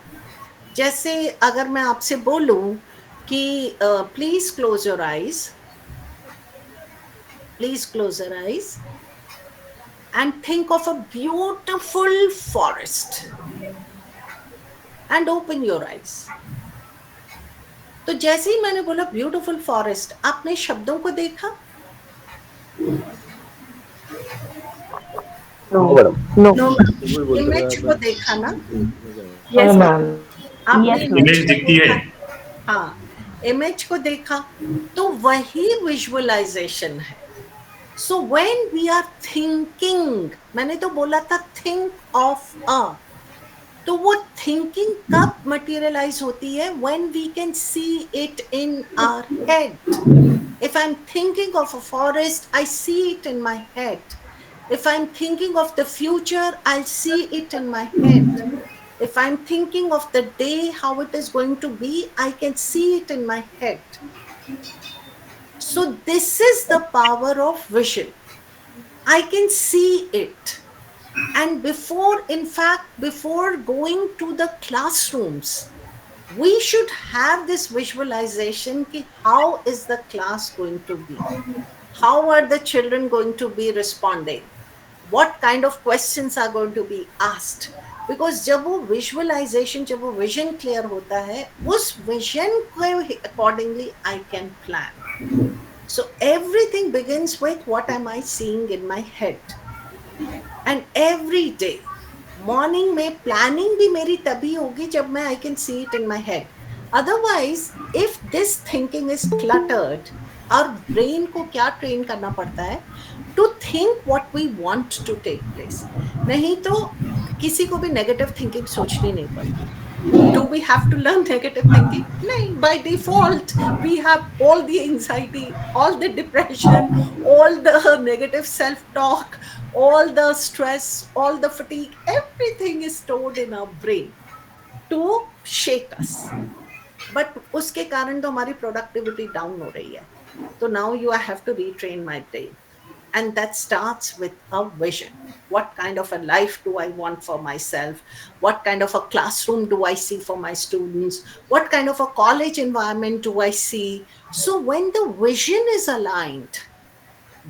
जैसे अगर मैं आपसे बोलूं कि please close your eyes, and think of a beautiful forest and open your eyes. तो जैसे ही मैंने बोला ब्यूटिफुल फॉरेस्ट, आपने शब्दों को देखा? नो. इमेज को देखा ना? Yes, ma'am. इमेज दिखती है. हाँ, इमेज को देखा, तो वही विजुअलाइजेशन है. So when we are thinking, मैंने तो बोला था थिंक ऑफ अ, तो वो थिंकिंग कब मटेरियलाइज होती है? When we can see it in our head. If I am thinking of a forest, I see it in my head. If I am thinking of the future, I see it in my head. If I'm thinking of the day, how it is going to be, I can see it in my head. So this is the power of vision. I can see it. And before going to the classrooms, we should have this visualization ki how is the class going to be, how are the children going to be responding, what kind of questions are going to be asked. Because जब वो visualization, जब वो vision clear होता है, उस vision को accordingly I can plan. So everything begins with what am I seeing in my head. And every day morning में planning भी मेरी तभी होगी जब मैं I can see it in my head. Otherwise if this thinking is cluttered, our brain को क्या train करना पड़ता है to think what we want to take place. नहीं तो किसी को भी negative thinking सोचनी नहीं पड़ती. Do we have to learn negative thinking? No, by default we have all the anxiety, all the depression, all the negative self-talk, all the stress, all the fatigue, everything is stored in our brain to shake us. But उसके कारण तो हमारी productivity down हो रही है. So now I have to retrain my brain. And that starts with a vision. What kind of a life do I want for myself? What kind of a classroom do I see for my students? What kind of a college environment do I see? So when the vision is aligned,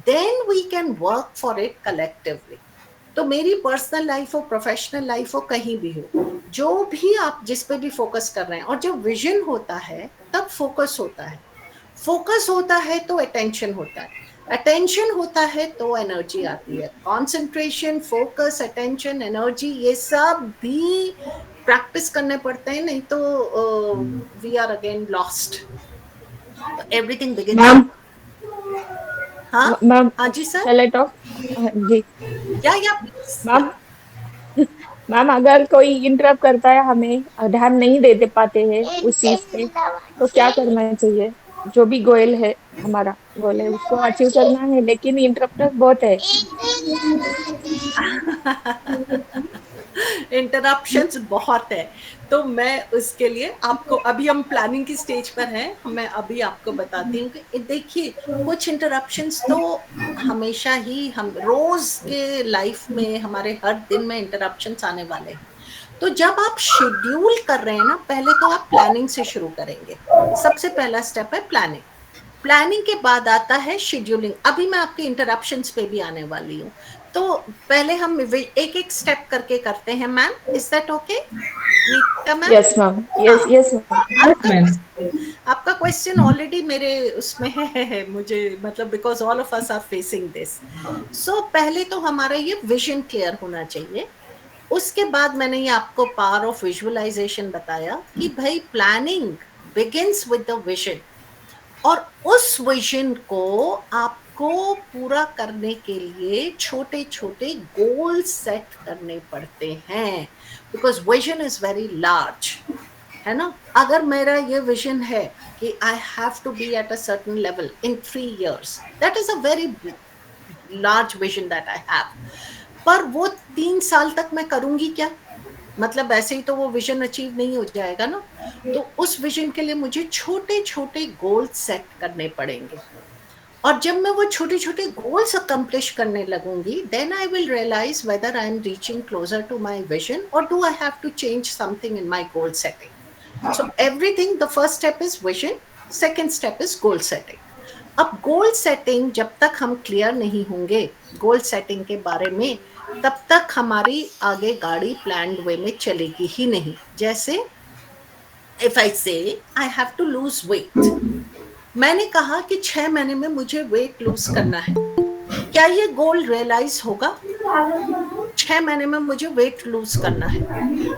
then we can work for it collectively. तो मेरी personal life हो, professional life हो, कहीं भी हो, जो भी आप जिस पे भी फोकस कर रहे हैं, और जब विजन होता है तब फोकस होता है. फोकस होता है तो अटेंशन होता है, अटेंशन होता है तो एनर्जी आती है. कॉन्सेंट्रेशन, फोकस, अटेंशन, एनर्जी, ये सब भी प्रैक्टिस करने पड़ते हैं, नहीं तो we are again lost. Everything begins. Ma'am, हाँ मैम, हाँ जी सर. चले तो जी या मैम. मैम, अगर कोई इंटरप्ट करता है, हमें ध्यान नहीं दे पाते हैं उस चीज पे, तो क्या करना चाहिए? जो भी गोल है, हमारा गोल है, उसको अचीव करना है, लेकिन इंटरप्टर बहुत है. इंटरप्शंस बहुत है. तो मैं उसके लिए आपको, अभी हम प्लानिंग की स्टेज पर हैं, मैं अभी आपको बताती हूँ कि देखिए कुछ इंटरप्शंस तो हमेशा ही, हम रोज के लाइफ में, हमारे हर दिन में इंटरप्शंस आने वाले हैं. तो जब आप शेड्यूल कर रहे हैं ना, पहले तो आप प्लानिंग से शुरू करेंगे. सबसे पहला स्टेप है प्लानिंग. प्लानिंग के बाद आता है शेड्यूलिंग. अभी मैं आपके इंटरप्शंस पे भी आने वाली हूँ. तो पहले हम एक एक स्टेप करके करते हैं. Ma'am, is that okay? Yes ma'am. Yes ma'am. आपका क्वेश्चन ऑलरेडी मेरे उसमें है, मुझे मतलब because all of us are facing this. So पहले तो हमारा ये विजन क्लियर होना चाहिए. उसके बाद मैंने ये आपको पावर ऑफ विजुअलाइजेशन बताया कि भाई planning begins with the vision, और उस विजन को आपको पूरा करने के लिए छोटे छोटे गोल सेट करने पड़ते हैं, because vision is very large, है ना. अगर मेरा ये विजन है कि I have to be at a certain level in 3 years, that is a very large vision that I have. पर वो 3 साल तक मैं करूंगी क्या? मतलब ऐसे ही तो वो विजन अचीव नहीं हो जाएगा ना. तो उस विजन के लिए मुझे छोटे छोटे गोल सेट करने पड़ेंगे. और जब मैं वो छोटे छोटे गोल्स अकम्प्लिश करने लगूंगी, then I will realise whether I am reaching closer to my vision, और do I have to change something in my goal setting. So everything, the first step is vision, second step is goal setting. अब goal setting जब तक हम clear नहीं होंगे goal setting के बारे में, तब तक हमारी आगे गाड़ी प्लान्ड वे में चलेगी ही नहीं. जैसे if I say I have to lose weight, मैंने कहा कि 6 महीने में मुझे वेट लूज करना है. क्या ये गोल रियलाइज होगा? 6 महीने में मुझे वेट लूज करना है,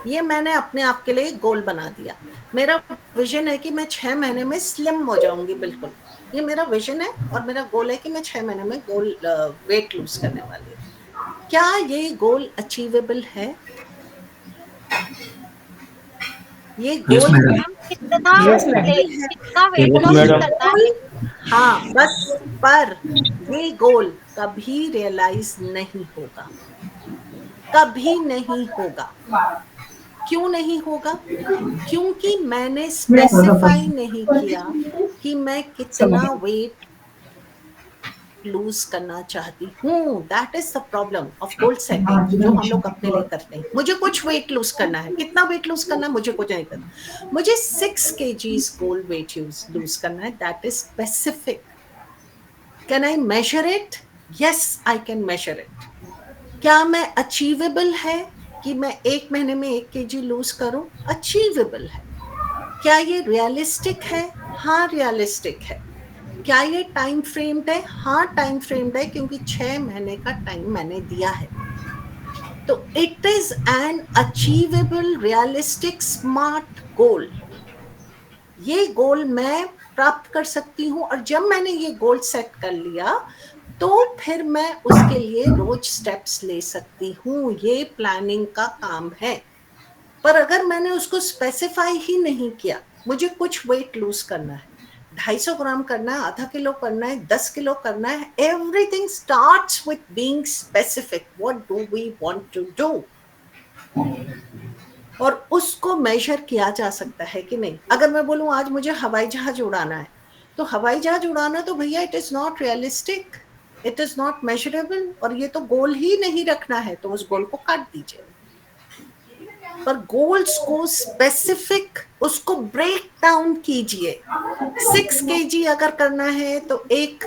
ये मैंने अपने आप के लिए गोल बना दिया. मेरा विजन है कि मैं 6 महीने में स्लिम हो जाऊंगी, बिल्कुल ये मेरा विजन है, और मेरा गोल है कि मैं 6 महीने में वेट लूज करने वाली हूँ. क्या ये गोल अचीवेबल है? ये गोल कितना वेट लॉस करना है? हाँ बस, पर ये गोल कभी रियलाइज नहीं होगा, कभी नहीं होगा. क्यों नहीं होगा? क्योंकि मैंने स्पेसिफाई नहीं किया कि मैं कितना वेट लूज करना चाहती हूँ, that is the problem of goal setting जो हम लोग अपने लिए करते हैं। मुझे कुछ वेट लूज करना है, कितना वेट लूज करना है मुझे कुछ नहीं करना, मुझे 6 kgs गोल वेट लूज करना है, that is specific. Can I measure it? Yes, I can measure it. क्या मैं अचीवेबल है कि मैं 1 महीने में 1 kg लूज करूं? अचीवेबल है। क्या ये रियलिस्टिक है? हाँ, रियलिस्टिक है। क्या ये टाइम फ्रेम्ड है? हाँ, टाइम फ्रेम्ड है, क्योंकि 6 महीने का टाइम मैंने दिया है। तो it is an achievable, realistic, smart गोल। ये गोल मैं प्राप्त कर सकती हूँ, और जब मैंने ये गोल सेट कर लिया तो फिर मैं उसके लिए रोज स्टेप्स ले सकती हूँ। ये प्लानिंग का काम है। पर अगर मैंने उसको स्पेसिफाई ही नहीं किया, मुझे कुछ वेट लूज करना है, 250 ग्राम करना है, आधा किलो करना है, 10 किलो करना है, everything starts with being specific. What do we want to do? और उसको मेजर किया जा सकता है कि नहीं। अगर मैं बोलूं आज मुझे हवाई जहाज उड़ाना है, तो हवाई जहाज उड़ाना तो भैया it is not realistic, it is not measurable, और ये तो गोल ही नहीं रखना है, तो उस गोल को काट दीजिए। पर गोल्स को स्पेसिफिक, उसको ब्रेक डाउन कीजिए। 6 kg अगर करना है तो 1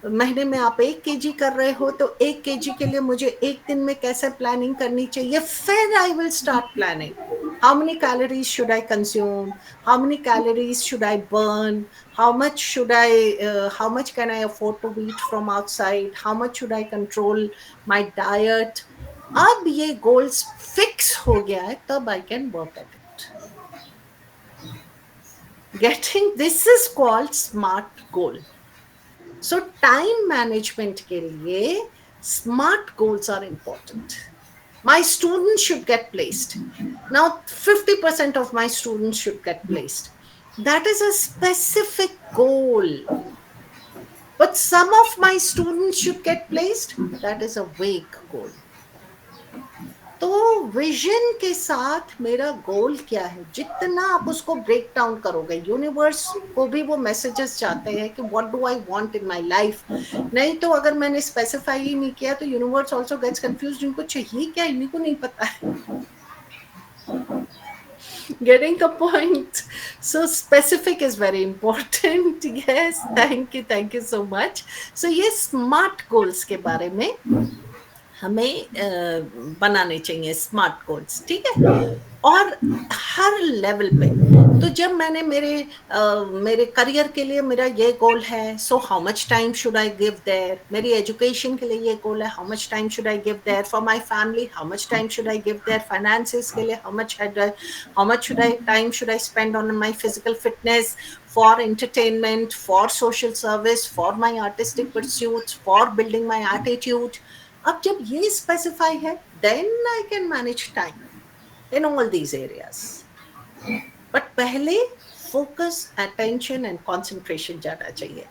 महीने में आप 1 kg कर रहे हो, तो 1 kg के लिए मुझे 1 दिन में कैसे प्लानिंग करनी चाहिए, फिर I will start planning. How many calories should I consume, how many calories should I burn, how much can I afford to eat from outside, how much should I control my diet। अब ये goals fix हो गया है, तब I can work at it. Getting this is called smart goal. So time management के लिए smart goals are important. My students should get placed. Now 50% of my students should get placed. That is a specific goal. But some of my students should get placed. That is a vague goal. तो vision के साथ मेरा गोल क्या है, जितना आप उसको break down करोगे, यूनिवर्स को भी वो मैसेजेस जाते हैं कि what do I want in my life. नहीं तो अगर मैंने स्पेसिफाई ही नहीं किया तो यूनिवर्स आल्सो गेट्स कंफ्यूज्ड, इनको चाहिए क्या, इन्हीं को नहीं पता है। Getting the point? So specific is very important. Yes, thank you so much. So ये स्मार्ट गोल्स के बारे में हमें बनाने चाहिए, स्मार्ट गोल्स, ठीक है। और हर लेवल पे, तो जब मैंने मेरे करियर के लिए मेरा ये गोल है, so how much time should I give their. मेरी एजुकेशन के लिए ये गोल है, how much time should I give their. For my family, how much time should I give their. Finances के लिए, how much time should I spend on my physical fitness, for entertainment, for social service, for my artistic pursuits, for building my attitude। अब जब ये specify है, then I can manage time in all these areas। But पहले focus, attention and concentration जाना चाहिए,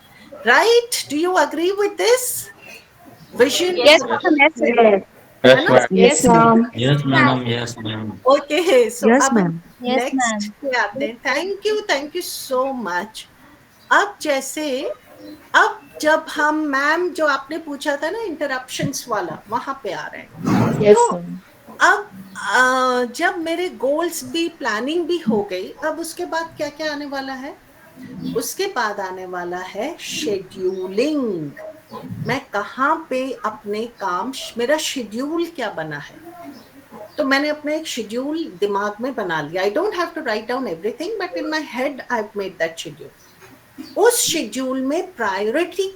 right? Do you agree with this? Vision? Yes, ma'am. Yes, ma'am. Yes, ma'am. Yes, madam. Yes, ma'am. Okay, so Yes, अब ma'am. Yes, next ma'am. पे आते हैं। Thank you so much। अब जैसे, अब जब हम मैम जो आपने पूछा था ना इंटरप्शंस वाला, वहां पे आ रहे हैं। Yes, तो ma'am. अब जब मेरे गोल्स भी, प्लानिंग भी हो गई, अब उसके बाद क्या क्या आने वाला है? उसके बाद आने वाला है शेड्यूलिंग। मैं कहाँ पे अपने काम, मेरा शेड्यूल क्या बना है। तो मैंने अपना एक शेड्यूल दिमाग में बना लिया। I don't have to write down everything, but in my head I have made that schedule. उस शेड्यूल में प्रायोरिटी,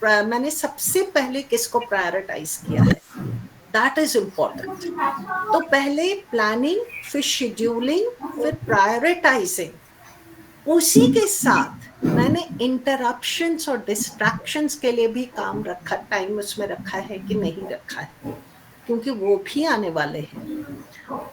मैंने सबसे पहले किसको प्रायोरिटाइज किया है, दैट इज इम्पोर्टेंट। तो पहले प्लानिंग, फिर शेड्यूलिंग, फिर प्रायोरिटाइजिंग। उसी के साथ मैंने इंटरप्शंस और डिस्ट्रैक्शंस के लिए भी काम रखा, टाइम उसमें रखा है कि नहीं रखा है, क्योंकि वो भी आने वाले हैं।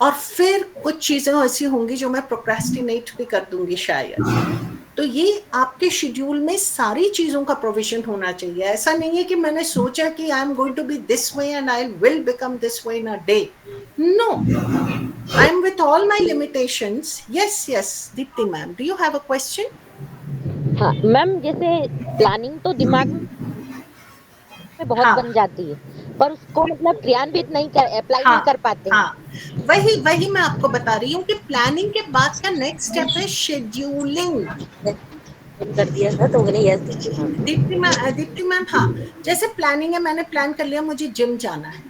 और फिर कुछ चीजें ऐसी होंगी जो मैं प्रोक्रेस्टिनेट भी कर दूंगी शायद। तो ये आपके शेड्यूल में सारी चीजों का प्रोविजन होना चाहिए। ऐसा नहीं है कि मैंने सोचा कि I am going to be this way and I will become this way in a day. No, I am with all my limitations. Yes Deepti ma'am, do you have a question? हाँ मैम, जैसे planning तो दिमाग में बहुत हाँ। बन जाती है, पर उसको मतलब क्रियान्वित नहीं कर, अप्लाई नहीं कर पाते हैं। हाँ, वही वही मैं आपको बता रही हूँ कि प्लानिंग के बाद का नेक्स्ट स्टेप है शेड्यूलिंग। कर दिया था तो मैंने यस देखी। दीप्ति मैम, हाँ, जैसे प्लानिंग है, मैंने प्लान कर लिया मुझे जिम जाना है,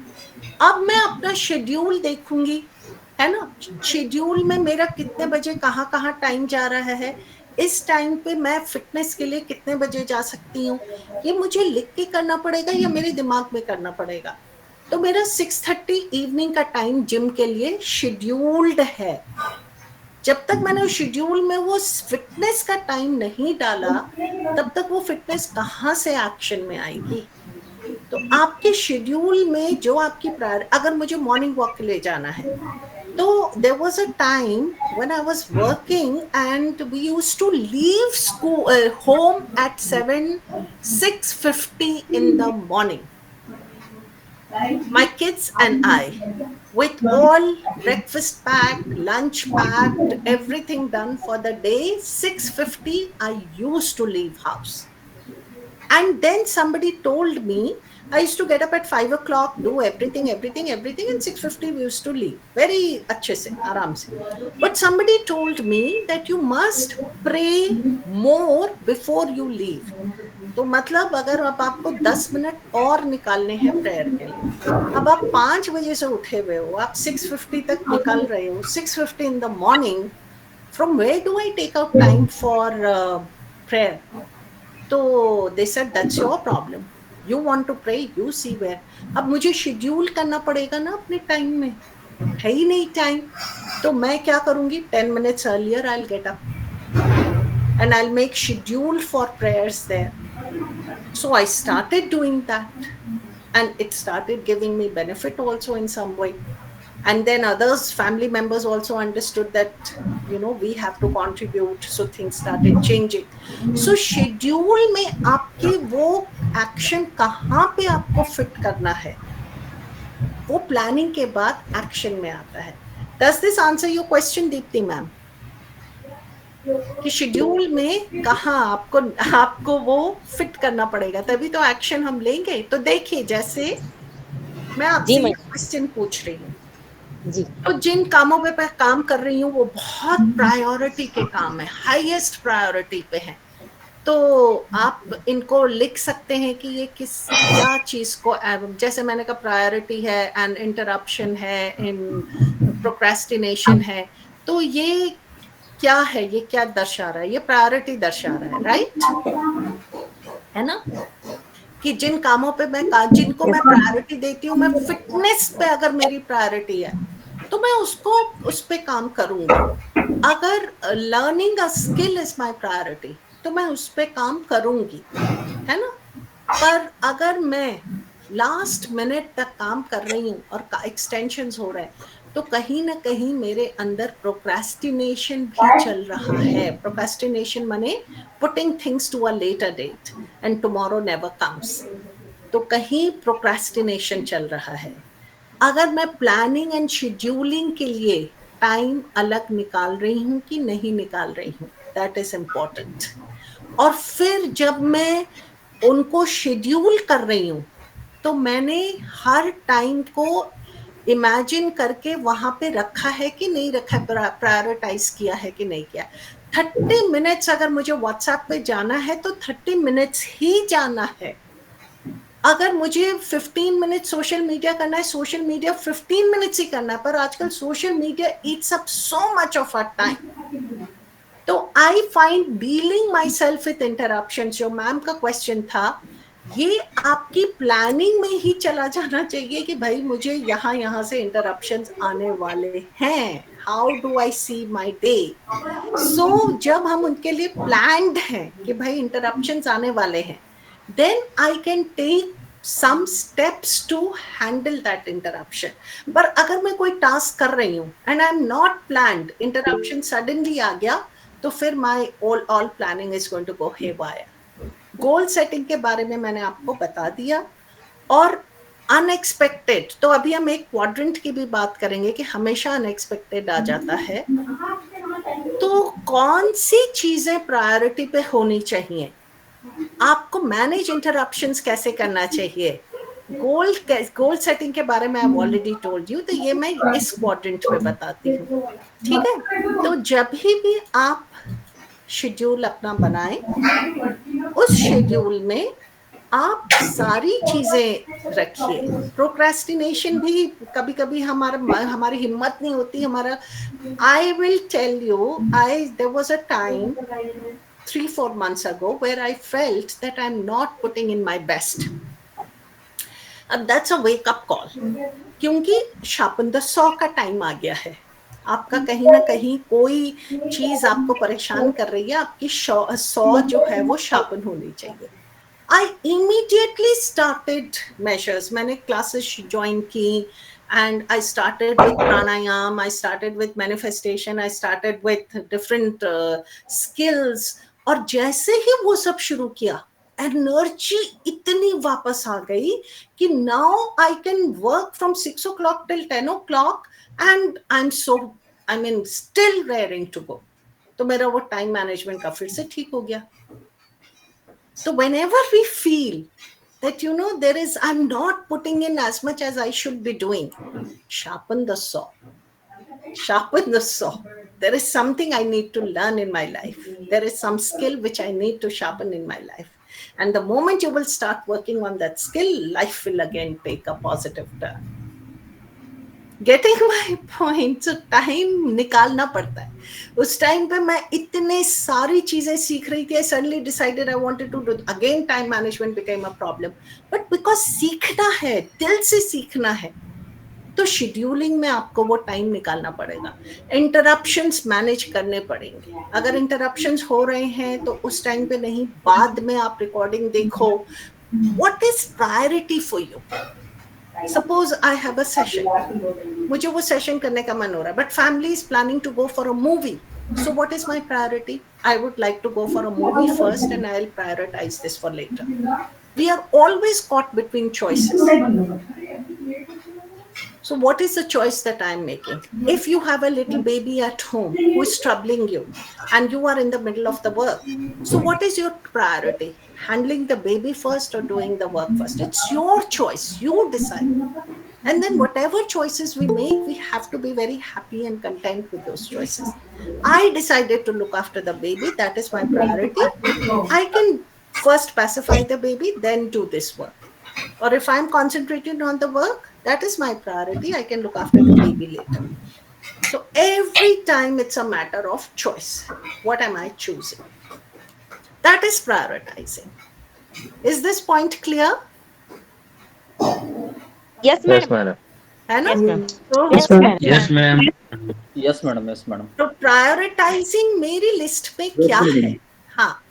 अब मैं अपना शेड्यूल देखूंगी, है ना, शेड्यूल में मेरा कितने बजे कहाँ कहाँ टाइम जा रहा है, इस टाइम पे मैं फिटनेस के लिए कितने बजे जा सकती हूँ, ये मुझे लिख के करना पड़ेगा या मेरे दिमाग में करना पड़ेगा। तो मेरा 6:30 इवनिंग का टाइम जिम के लिए शेड्यूल्ड है। जब तक मैंने उस शेड्यूल में वो फिटनेस का टाइम नहीं डाला, तब तक वो फिटनेस कहाँ से एक्शन में आएगी। तो आपके शेड्यूल में जो आपकी अगर मुझे मॉर्निंग वॉक के लिए जाना है, तो there was a time when I was working and we used to leave home at 6:50 in the morning. My kids and I, with all breakfast packed, lunch packed, everything done for the day, 6:50 I used to leave house. And then somebody told me, I used to get up at 5 o'clock, do everything, and 6:50 we used to leave. Very अच्छे से, आराम से. But somebody told me that you must pray more before you leave. तो मतलब अगर अब आपको 10 minute और निकालने हैं प्रेयर के लिए, अब आप 5 बजे से उठे हुए हो, आप 6:50 तक निकाल रहे हो, 6:50 in the morning, from where do I take out time for prayer? तो they said that's your problem. You want to pray, you see where. अब मुझे शेड्यूल करना पड़ेगा ना अपने टाइम में, है ही नहीं टाइम, तो मैं क्या करूंगी, 10 minutes earlier I'll get up and I'll make schedule for prayers there. So I started doing that and it started giving me benefit also in some way. And then others, family members also understood that, you know, we have to contribute. So things started changing. So schedule में आपके वो action कहाँ पे आपको fit करना है, वो planning के बाद action में आता है. Does this answer your question, Deepti ma'am? कि शेड्यूल में कहाँ आपको वो फिट करना पड़ेगा, तभी तो एक्शन हम लेंगे. तो देखिए, जैसे मैं आपसे ये क्वेश्चन पूछ रही हूँ, तो जिन कामों पे मैं काम कर रही हूँ वो बहुत प्रायोरिटी के काम है, हाईएस्ट प्रायोरिटी पे है, तो आप इनको लिख सकते हैं कि ये क्या चीज को, जैसे मैंने कहा प्रायोरिटी है एंड इंटरप्शन है, इन प्रोक्रेस्टिनेशन है, तो ये क्या है, ये क्या दर्शा रहा है, ये प्रायोरिटी दर्शा रहा है, राइट, है ना, कि जिन कामों पे जिनको मैं प्रायोरिटी देती हूँ, मैं फिटनेस पे अगर मेरी प्रायोरिटी है तो मैं उस पे काम करूंगी. अगर learning a skill is my priority तो मैं उस पे काम करूंगी, है ना. पर अगर मैं लास्ट मिनट तक काम कर रही हूँ और एक्सटेंशंस हो रहे हैं, तो कहीं ना कहीं मेरे अंदर प्रोक्रेस्टिनेशन भी चल रहा है. प्रोक्रेस्टिनेशन माने putting things to a later date and tomorrow never comes. तो कहीं प्रोक्रेस्टिनेशन चल रहा है. अगर मैं प्लानिंग एंड शेड्यूलिंग के लिए टाइम अलग निकाल रही हूँ कि नहीं निकाल रही हूँ, दैट इज इम्पोर्टेंट. और फिर जब मैं उनको शेड्यूल कर रही हूँ, तो मैंने हर टाइम को इमेजिन करके वहां पे रखा है कि नहीं रखा, प्रायोरिटाइज किया है कि नहीं किया. 30 मिनट्स अगर मुझे व्हाट्सएप पे जाना है तो 30 मिनट्स ही जाना है. अगर मुझे 15 मिनट सोशल मीडिया करना है, सोशल मीडिया 15 मिनट्स ही करना है. पर आजकल social media eats up so much of our time. तो I find dealing myself with interruption, जो मैम का क्वेश्चन था, ये आपकी प्लानिंग में ही चला जाना चाहिए कि भाई मुझे यहाँ से इंटरप्शंस आने वाले हैं. How do I see my day. So जब हम उनके लिए प्लान्ड हैं कि भाई इंटरप्शंस आने वाले हैं, then I can take some steps to handle that interruption. पर अगर मैं कोई टास्क कर रही हूँ and I'm not planned, interruption suddenly आ गया, तो फिर my all planning is going to go haywire. Goal setting के बारे में मैंने आपको बता दिया. और अनएक्सपेक्टेड, तो अभी हम एक क्वाड्रेंट की भी बात करेंगे कि हमेशा अनएक्सपेक्टेड आ जाता है. तो कौन सी चीजें प्रायोरिटी पे होनी चाहिए, आपको मैनेज इंटरप्शंस कैसे करना चाहिए, गोल सेटिंग के बारे में आई ऑलरेडी टोल्ड यू, तो ये मैं इस क्वाड्रेंट में बताती हूँ, ठीक है। तो जब भी आप शेड्यूल अपना बनाएं, उस शेड्यूल में आप सारी चीजें रखिए। प्रोक्रेस्टिनेशन भी कभी कभी हमारी हिम्मत नहीं होती हमारा। I will tell you, there was a time 3-4 months ago where I felt that I'm not putting in my best. अब that's a wake up call, क्योंकि शार्पन द सॉ का टाइम आ गया है। आपका कहीं ना कहीं कोई चीज आपको परेशान कर रही है, आपकी सॉ जो है वो शार्पन होनी चाहिए। I immediately started measures. मैंने classes join की and I started with pranayam, I started with manifestation, I started with different skills. और जैसे ही वो सब शुरू किया, एनर्जी इतनी वापस आ गई कि now I can work from 6 o'clock till 10 o'clock and I'm still raring to go. तो मेरा वो टाइम मैनेजमेंट का फिर से ठीक हो गया। So whenever we feel that, I'm not putting in as much as I should be doing, sharpen the saw. Sharpen the saw. There is something I need to learn in my life. There is some skill which I need to sharpen in my life. And the moment you will start working on that skill, life will again take a positive turn. Getting my point? So time निकालना पड़ता है। उस time पे मैं इतने सारी चीजें सीख रही थी, I suddenly decided I wanted to do again, time management became a problem. But because सीखना है, दिल से सीखना है, तो शेड्यूलिंग में आपको वो टाइम निकालना पड़ेगा। इंटरप्शंस मैनेज करने पड़ेंगे। अगर इंटरप्शंस हो रहे हैं तो उस टाइम पे नहीं, बाद में आप रिकॉर्डिंग देखो। What is priority for you? Suppose I have a session, मुझे वो सेशन करने का मन हो रहा है, but family is planning to go for a movie. So what is my priority? I would like to go for a movie first and I'll prioritize this for later. We are always caught between choices. So what is the choice that I'm making? If you have a little baby at home who is troubling you and you are in the middle of the work, so what is your priority? Handling the baby first or doing the work first? It's your choice. You decide. And then whatever choices we make, we have to be very happy and content with those choices. I decided to look after the baby. That is my priority. I can first pacify the baby, then do this work. Or if I'm concentrating on the work, that is my priority. I can look after the baby later. So every time it's a matter of choice. What am I choosing? That is prioritizing. Is this point clear? Yes, Yes, madam. madam. Yes, ma'am. Yes, ma'am. Yes, madam. Yes, madam. तो prioritising मेरी list में क्या है? हाँ,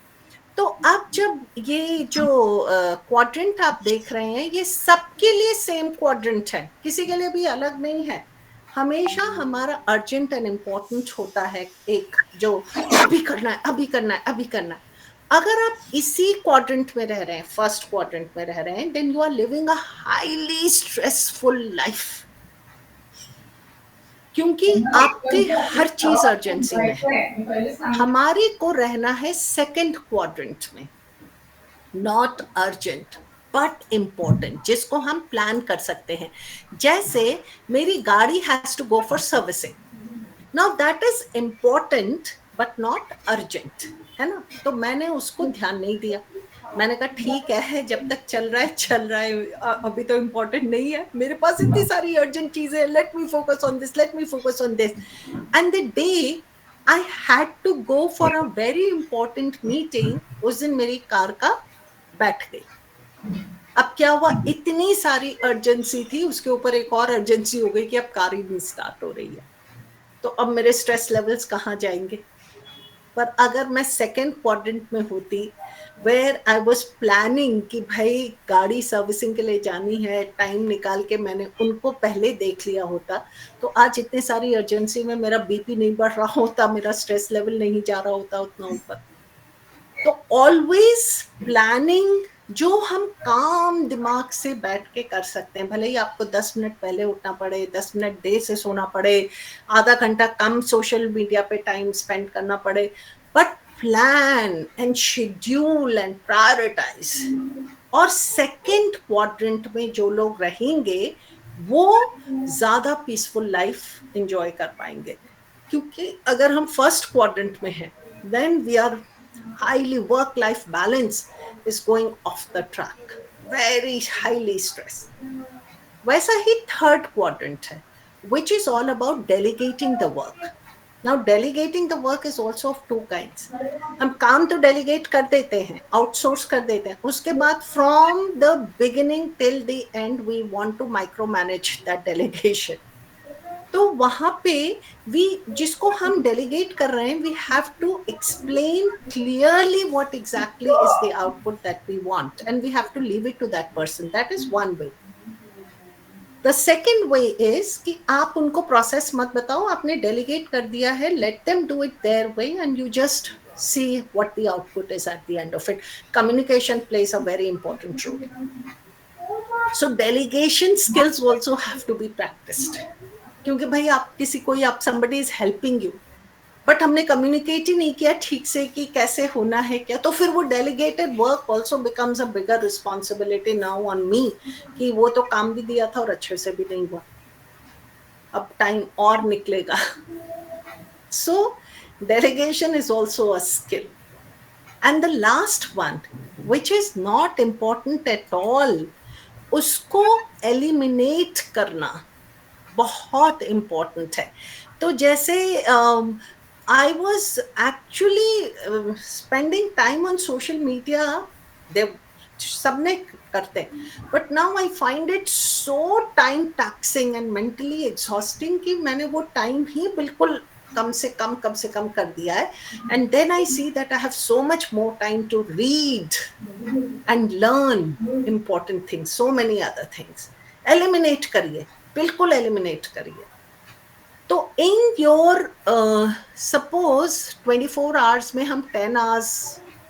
तो अब जब ये जो क्वाड्रेंट आप देख रहे हैं, ये सबके लिए सेम क्वाड्रेंट है, किसी के लिए भी अलग नहीं है। हमेशा हमारा अर्जेंट एंड इम्पोर्टेंट होता है, एक जो अभी करना है, अभी करना है, अभी करना है। अगर आप इसी क्वाड्रेंट में रह रहे हैं, फर्स्ट क्वाड्रेंट में रह रहे हैं, then you are living a highly stressful life, क्योंकि आपकी हर चीज अर्जेंसी में है। हमारी को रहना है सेकंड क्वाड्रेंट में, नॉट अर्जेंट बट इम्पोर्टेंट, जिसको हम प्लान कर सकते हैं। जैसे मेरी गाड़ी has to go for servicing, now that is important but not urgent, है ना। तो मैंने उसको ध्यान नहीं दिया। मैंने कहा ठीक है, जब तक चल रहा है, अभी तो इम्पोर्टेंट नहीं है, मेरे पास इतनी सारी अर्जेंट चीजें हैं, let me focus on this, let me focus on this. And the day I had to go for a very important meeting, उस दिन मेरी कार का बैठ गई। अब क्या हुआ, इतनी सारी अर्जेंसी थी, उसके ऊपर एक और अर्जेंसी हो गई कि अब कार ही नहीं स्टार्ट हो रही है। तो अब मेरे स्ट्रेस लेवल्स कहाँ जाएंगे? पर अगर मैं सेकेंड क्वाड्रेंट में होती, वेयर आई वाज प्लानिंग कि भाई गाड़ी सर्विसिंग के लिए जानी है, टाइम निकाल के मैंने उनको पहले देख लिया होता, तो आज इतनी सारी अर्जेंसी में मेरा बीपी नहीं बढ़ रहा होता, मेरा स्ट्रेस लेवल नहीं जा रहा होता उतना ऊपर। तो ऑलवेज प्लानिंग, जो हम काम दिमाग से बैठ के कर सकते हैं, भले ही आपको 10 मिनट पहले उठना पड़े, 10 मिनट देर से सोना पड़े, आधा घंटा कम सोशल मीडिया पे टाइम स्पेंड करना पड़े, but plan and schedule and prioritize, और सेकंड क्वाड्रेंट में जो लोग रहेंगे वो ज्यादा पीसफुल लाइफ एंजॉय कर पाएंगे. क्योंकि अगर हम फर्स्ट क्वाड्रेंट में हैं, then we are highly work life balance is going off the track, very highly stress. वैसा ही थर्ड क्वाड्रेंट है, which is all about delegating the work. Now delegating the work is also of two kinds. हम काम तो delegate कर देते हैं, outsource कर देते हैं, उसके बाद from the beginning till the end we want to micromanage that delegation. तो वहाँ पे जिसको हम delegate कर रहे हैं, we have to explain clearly what exactly is the output that we want, and we have to leave it to that person. That is one way. The second way is कि आप उनको process मत बताओ, आपने delegate कर दिया है, let them do it their way and you just see what the output is at the end of it. Communication plays a very important role. So delegation skills also have to be practiced. क्योंकि भाई आप किसी कोई आप somebody is helping you, but हमने communicate ही नहीं किया ठीक से कि कैसे होना है क्या, तो फिर वो delegated work also becomes a bigger responsibility now on me, कि वो तो काम भी दिया था और अच्छे से भी नहीं हुआ, अब टाइम और निकलेगा. सो delegation is also a skill. And the last one which is not important at all, उसको एलिमिनेट करना बहुत इम्पॉर्टेंट है. तो जैसे I was actually spending time on social media. सबने करते, but now I find it so time taxing and mentally exhausting कि मैंने वो time ही बिल्कुल कम से कम कर दिया है. And then I see that I have so much more time to read and learn important things, so many other things. Eliminate करिए, बिल्कुल eliminate करिए. तो इन योर सपोज 24 आवर्स में हम 10 आवर्स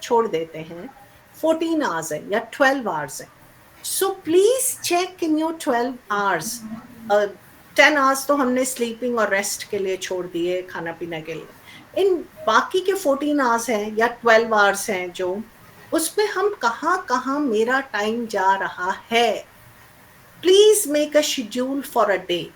छोड़ देते हैं, 14 आवर्स है या 12 आवर्स है. So please check in your 12 hours. 10 hours तो हमने स्लीपिंग और रेस्ट के लिए छोड़ दिए, खाना पीने के लिए. इन बाकी के 14 आवर्स हैं या 12 आवर्स हैं जो, उसमें हम कहाँ मेरा टाइम जा रहा है. Please make a schedule for a day.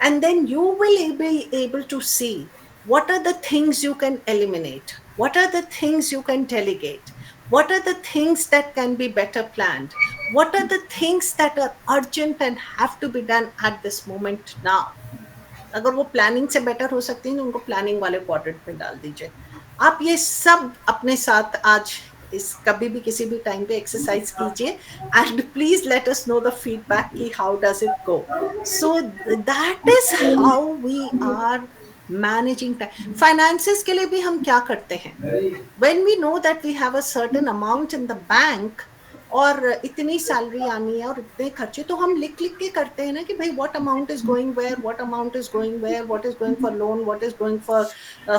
And then you will be able to see what are the things you can eliminate, what are the things you can delegate, what are the things that can be better planned, what are the things that are urgent and have to be done at this moment now. अगर वो planning से better हो सकती है तो उनको planning वाले quadrant में डाल दीजिए. आप ये सब अपने साथ आज इस कभी भी किसी भी टाइम पे एक्सरसाइज कीजिए, and please let us know the feedback कि how does it go. So that is how we are managing time. Finances के लिए भी हम क्या करते हैं, when we know that we have a certain amount in the bank और इतनी सैलरी आनी है और इतने खर्चे, तो हम लिख के करते हैं ना कि भाई what amount is going where, what amount is going where, what is going for loan, what is going for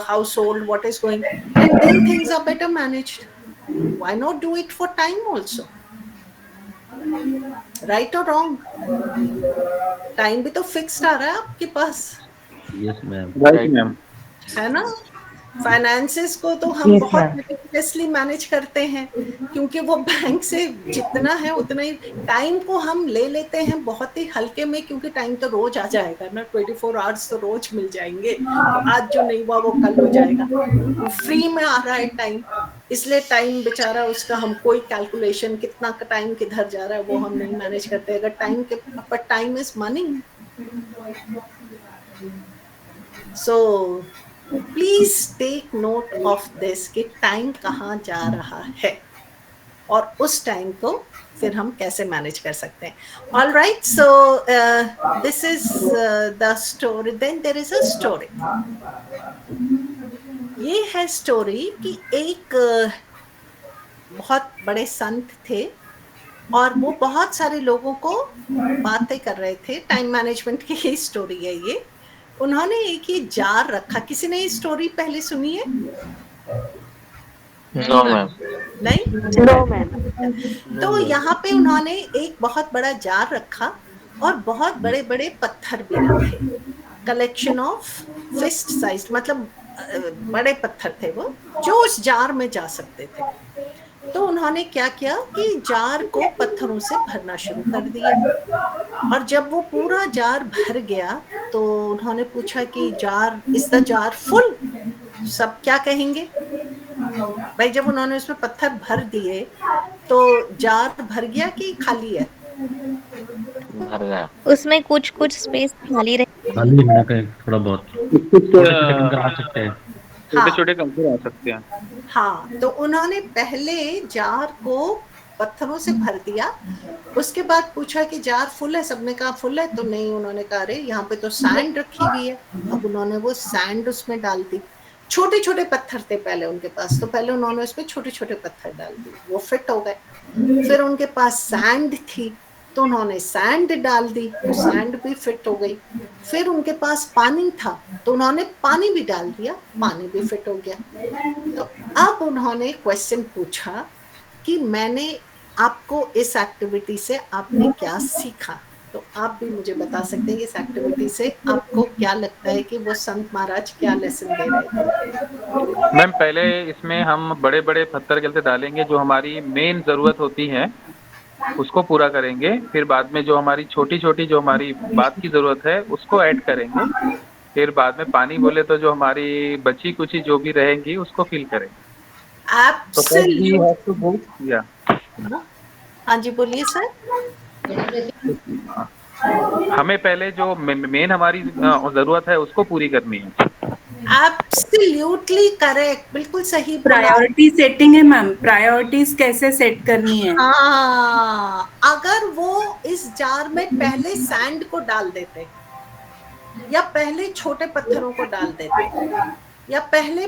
household, what is going, and then things are better managed. Why not do it for time also? Right or wrong? Time भी तो fixed आ रहा है आपके पास. Yes, ma'am. Right, ma'am. है ना. Finances को तो हम बहुत मेटिकुलसली मैनेज करते हैं, क्योंकि वो बैंक से जितना है उतना ही. टाइम को हम ले लेते हैं बहुत ही हल्के में, क्योंकि टाइम तो रोज आ जाएगा ना, 24 आवर्स तो रोज मिल जाएंगे. आज जो नहीं हुआ वो कल हो जाएगा. फ्री में आ रहा है टाइम, इसलिए टाइम बेचारा उसका हम कोई कैलकुलेशन कितना टाइम किधर जा रहा है वो हम नहीं मैनेज करते. अगर टाइम के, but time is money. So please take note of this कि टाइम कहाँ जा रहा है और उस टाइम को फिर हम कैसे मैनेज कर सकते हैं. All right, so this is the story. Then there is a story. ये है स्टोरी कि एक बहुत बड़े संत थे और वो बहुत सारे लोगों को बातें कर रहे थे. टाइम मैनेजमेंट की ही स्टोरी है ये. उन्होंने एक ही जार रखा. किसी ने ये स्टोरी पहले सुनी है? No, ma'am. नहीं? No ma'am. तो यहाँ पे उन्होंने एक बहुत बड़ा जार रखा और बहुत बड़े बड़े पत्थर भी रखे. कलेक्शन ऑफ फिस्ट साइज, मतलब बड़े पत्थर थे वो, जो उस जार में जा सकते थे। तो उन्होंने क्या किया कि जार को पत्थरों से भरना शुरू कर दिया, और जब वो पूरा जार भर गया तो उन्होंने पूछा कि jar, is the jar full? सब क्या कहेंगे भाई? जब उन्होंने उसमें पत्थर भर दिए तो जार भर गया कि खाली है? भर गया। उसमें कुछ कुछ स्पेस खाली रहे। खाली है कहीं थोड़ा बहुत, छोटे छोटे कंकर आ सकते हैं। हाँ, छोटे कंकर आ सकते हैं। हाँ, तो उन्होंने पहले जार को पत्थरों से भर दिया, उसके बाद पूछा कि जार फुल है? सबने कहा फुल है। तो नहीं, उन्होंने कहा अरे यहाँ पे तो सैंड रखी हुई है। अब उन्होंने वो सैंड उसमें डाल दी। छोटे छोटे पत्थर थे पहले उनके पास, तो पहले उन्होंने उसमें छोटे छोटे पत्थर डाल दिए, वो फिट हो गए। फिर उनके पास सैंड थी तो उन्होंने सैंड डाल दी, तो सैंड भी फिट हो गई। फिर उनके पास पानी था तो उन्होंने पानी भी डाल दिया, पानी भी फिट हो गया। तो अब उन्होंने क्वेश्चन पूछा कि मैंने आपको इस एक्टिविटी से आपने क्या सीखा? तो आप भी मुझे बता सकते हैं कि इस एक्टिविटी से आपको क्या लगता है कि वो संत महाराज क्या लेसन दे रहे थे? मैम, पहले इसमें हम बड़े बड़े पत्थर गलते डालेंगे, जो हमारी मेन ज़रूरत होती है उसको पूरा करेंगे। फिर बाद में जो हमारी छोटी छोटी जो हमारी बात की ज़रूरत है उसको ऐड करेंगे। फिर बाद में पानी बोले तो जो हमारी बची कुची जो भी रहेंगी उसको फिल करेंगे। हाँ जी, बोलिए सर। हमें पहले जो मेन हमारी ज़रूरत है उसको पूरी करनी है। एब्सोल्युटली करेक्ट, बिल्कुल सही। प्रायोरिटी सेटिंग है मैम, प्रायोरिटीज कैसे सेट करनी है। हाँ, अगर वो इस जार में पहले सैंड को डाल देते, या पहले छोटे पत्थरों को डाल देते, या पहले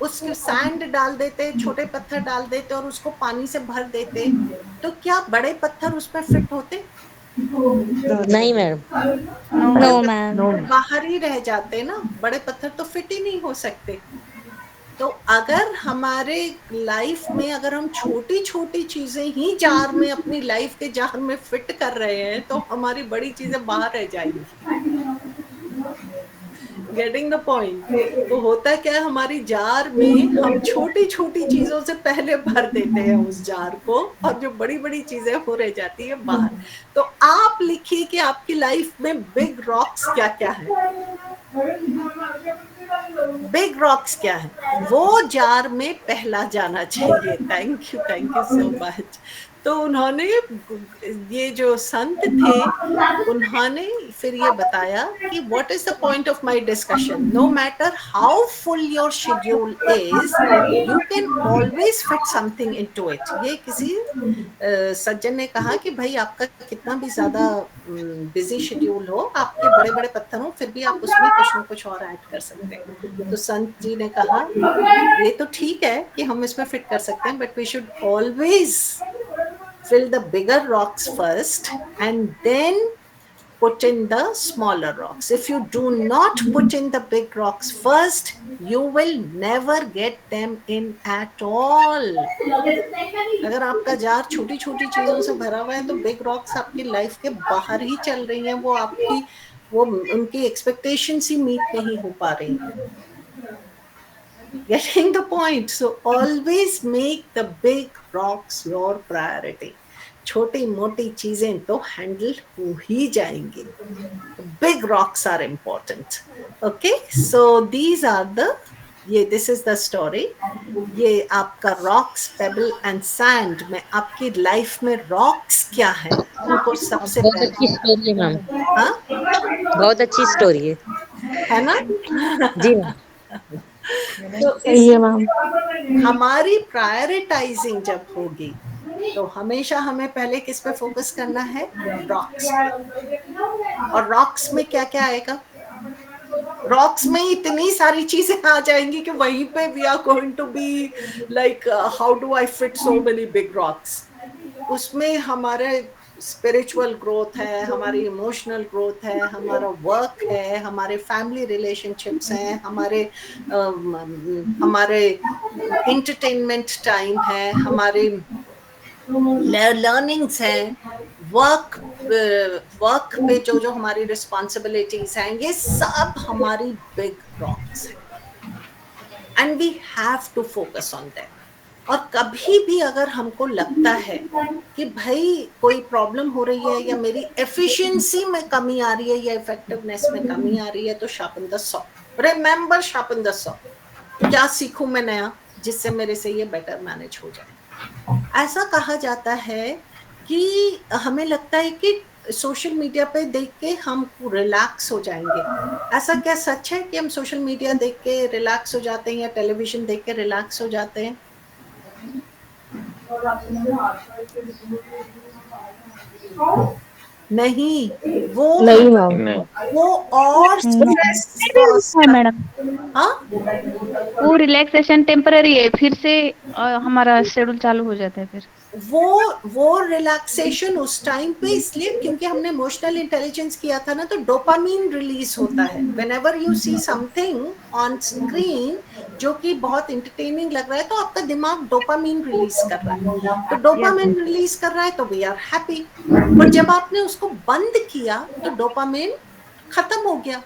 उसके सैंड डाल देते, छोटे पत्थर डाल देते और उसको पानी से भर देते, तो क्या बड़े पत्थर उसमें फिट होते? नहीं मैडम, नो मैम, बाहर ही रह जाते ना, बड़े पत्थर तो फिट ही नहीं हो सकते। तो अगर हमारे लाइफ में अगर हम छोटी छोटी चीजें ही जार में, अपनी लाइफ के जार में फिट कर रहे हैं, तो हमारी बड़ी चीजें बाहर रह जाएंगी। Getting the point? तो होता क्या है, हमारी जार में हम छोटी छोटी चीजों से पहले भर देते हैं उस जार को, और जो बड़ी बड़ी चीजें हो रह जाती है बाहर। तो आप लिखिए कि आपकी लाइफ में बिग रॉक्स क्या क्या है। बिग रॉक्स क्या है, वो जार में पहला जाना चाहिए। Thank you so much. तो उन्होंने, ये जो संत थे, उन्होंने फिर ये बताया कि what is the point of my discussion, no matter how full your schedule is, you can always fit something into it. ये किसी सज्जन ने कहा कि भाई आपका कितना भी ज्यादा बिजी शेड्यूल हो, आपके बड़े बड़े पत्थर हो, फिर भी आप उसमें कुछ न कुछ और ऐड कर सकते हैं। तो संत जी ने कहा ये तो ठीक है कि हम इसमें फिट कर सकते हैं, but we should always fill the bigger rocks first and then put in the smaller rocks. If you do not put in the big rocks first, you will never get them in at all. अगर आपका jar छोटी छोटी चीजों से भरा हुआ है तो बिग रॉक्स आपकी लाइफ के बाहर ही चल रही हैं, वो उनकी एक्सपेक्टेशंस ही मीट नहीं हो पा रही हैं। Getting the point? So always make the big rocks your priority. छोटी मोटी चीजें तो हैंडल हो ही जाएंगी, big rocks are important. Okay, so these are the, this is the story. ये आपका rocks, pebble and sand में आपकी लाइफ में rocks क्या है, उनको सबसे बहुत अच्छी स्टोरी है मैम। हाँ, बहुत अच्छी स्टोरी है ना? जी मैम। तो सही है मैम। हमारी प्रायोरिटाइजिंग जब होगी तो हमेशा हमें पहले किस पे फोकस करना है? रॉक्स। और रॉक्स में क्या क्या आएगा? रॉक्स में इतनी सारी चीजें आ जाएंगी कि वहीं पे we are going to be like how do I fit so many big rocks. उसमें हमारे स्पिरिचुअल ग्रोथ है, हमारी इमोशनल ग्रोथ है, हमारा वर्क है, हमारे फैमिली रिलेशनशिप्स हैं, हमारे एंटरटेनमेंट टाइम है, हमारे लर्निंग्स हैं, वर्क पे जो हमारी रिस्पॉन्सिबिलिटीज हैं, ये सब हमारी बिग रॉक्स हैं। and we have to focus on them. और कभी भी अगर हमको लगता है कि भाई कोई प्रॉब्लम हो रही है या मेरी एफिशिएंसी में कमी आ रही है या इफेक्टिवनेस में कमी आ रही है, तो sharpen the saw. Remember, sharpen the saw. क्या सीखूं मैं नया जिससे मेरे से ये बेटर मैनेज हो जाए. ऐसा कहा जाता है कि हमें लगता है कि सोशल मीडिया पे देख के हम रिलैक्स हो जाएंगे. ऐसा क्या सच है कि हम सोशल मीडिया देख के रिलैक्स हो जाते हैं या टेलीविजन देख के रिलैक्स हो जाते हैं? नहीं, वो नहीं मैम, वो और स्ट्रेस है मैडम, हाँ, वो रिलैक्सेशन टेम्पररी है, फिर से हमारा शेड्यूल चालू हो जाता है. फिर वो रिलैक्सेशन उस टाइम पे इसलिए क्योंकि हमने इमोशनल इंटेलिजेंस किया था ना, तो डोपामीन रिलीज होता है. Whenever you see something on screen जो कि बहुत इंटरटेनिंग लग रहा है, तो आपका दिमाग डोपामीन रिलीज कर रहा है. तो डोपामीन रिलीज कर रहा है तो वी आर हैप्पी. और जब आपने उसको बंद किया तो डोपामीन खत्म हो गया.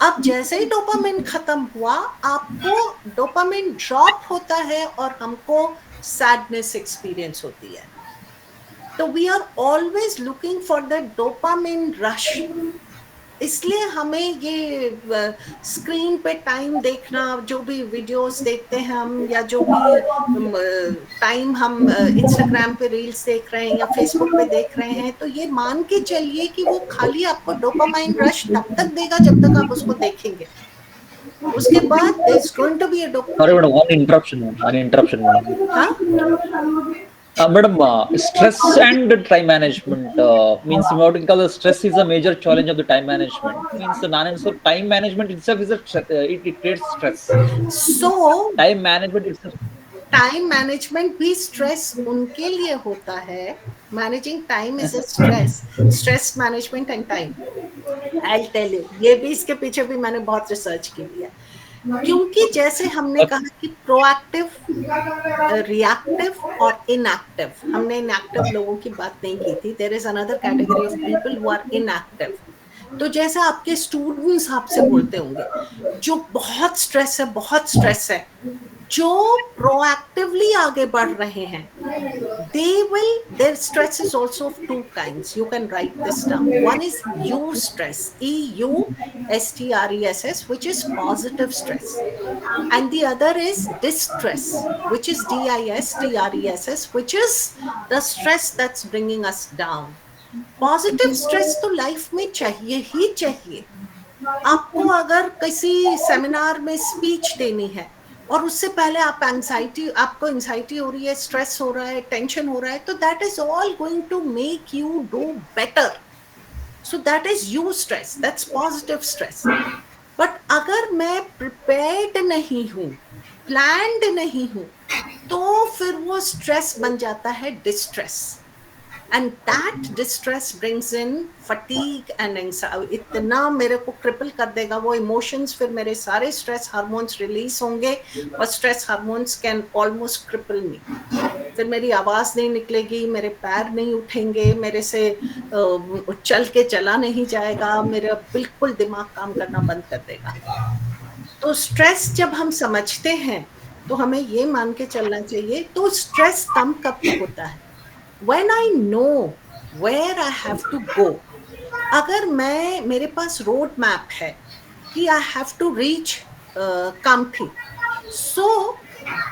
अब जैसे ही डोपामीन खत्म हुआ, आपको डोपामीन ड्रॉप होता है और हमको सैडनेस एक्सपीरियंस होती है. तो we are always looking for the dopamine rush. इसलिए हमें ये स्क्रीन पे टाइम देखना, जो भी वीडियोस देखते हैं हम, या जो भी टाइम हम इंस्टाग्राम पे रील्स देख रहे हैं या फेसबुक पे देख रहे हैं, तो ये मान के चलिए कि वो खाली आपको डोपामाइन रश तब तक देगा जब तक आप उसको देखेंगे. उसके बाद there is going to be a Sorry madam, one interruption madam. हाँ? Madam, stress and time management means what we call the stress is a major challenge of the time management. Means the so time management itself is it creates stress. So time management itself. Time management भी stress उनके लिए होता है. Managing time is a stress management and time. I tell you, ये भी इसके पीछे भी मैंने बहुत रिसर्च की है. क्योंकि जैसे हमने कहा कि प्रोएक्टिव, रिएक्टिव और इनएक्टिव, हमने इनएक्टिव लोगों की बात नहीं की थी. There is another category of people who are inactive. तो जैसे आपके स्टूडेंट्स आपसे बोलते होंगे जो बहुत स्ट्रेस है, जो प्रोएक्टिवली आगे बढ़ रहे हैं, their stress is also of two kinds. You can write this down. One is eustress, EUSTRESS, which is positive stress, and the other is distress, which is DISTRESS, which is the stress that's bringing us down. Positive stress तो life में चाहिए ही चाहिए. आपको अगर किसी seminar में speech देनी है और उससे पहले आपको एंजाइटी हो रही है, स्ट्रेस हो रहा है, टेंशन हो रहा है, तो that is all going to make you do better. So that is you stress, that's positive stress. But अगर मैं प्रिपेयर्ड नहीं हूँ, प्लान्ड नहीं हूँ, तो फिर वो स्ट्रेस बन जाता है distress. And that distress brings in fatigue and anxiety. इतना मेरे को क्रिपल कर देगा वो इमोशंस. फिर मेरे सारे स्ट्रेस हार्मोन्स रिलीज होंगे और stress hormones can almost cripple me. फिर मेरी आवाज नहीं निकलेगी, मेरे पैर नहीं उठेंगे, मेरे से चल के चला नहीं जाएगा, मेरा बिल्कुल दिमाग काम करना बंद कर देगा. तो स्ट्रेस जब हम समझते हैं तो हमें ये मान के चलना चाहिए. तो स्ट्रेस कम कब होता है? When I know where I have to go. अगर मेरे पास रोड मैप है कि I have to reach Kamthi, so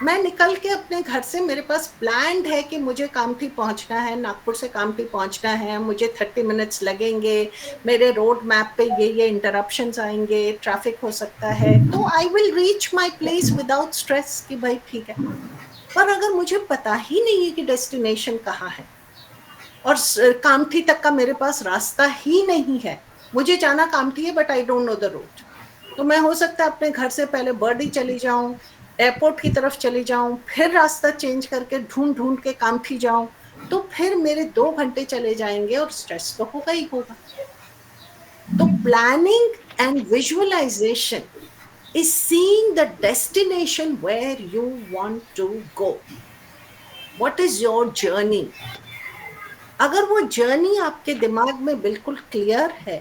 मैं निकल के अपने घर से, मेरे पास प्लान्ड है कि मुझे काम्ठी पहुंचना है, नागपुर से काम्ठी पहुंचना है, मुझे 30 मिनट्स लगेंगे, मेरे रोड मैप पे ये इंटरप्शंस आएंगे, ट्रैफिक हो सकता है, तो I will reach my place without stress कि भाई ठीक है. पर अगर मुझे पता ही नहीं है कि डेस्टिनेशन कहाँ है और काम्ठी तक का मेरे पास रास्ता ही नहीं है, मुझे जाना काम्ठी है but I don't know the route, तो मैं हो सकता है अपने घर से पहले बर्डी चली जाऊं, एयरपोर्ट की तरफ चली जाऊं, फिर रास्ता चेंज करके ढूंढ के काम्ठी जाऊं, तो फिर मेरे 2 घंटे चले जाएंगे और स्ट्रेस तो होगा ही होगा. तो planning and visualization is seeing the destination where you want to go. What is your journey? अगर वो जर्नी आपके दिमाग में बिल्कुल क्लियर है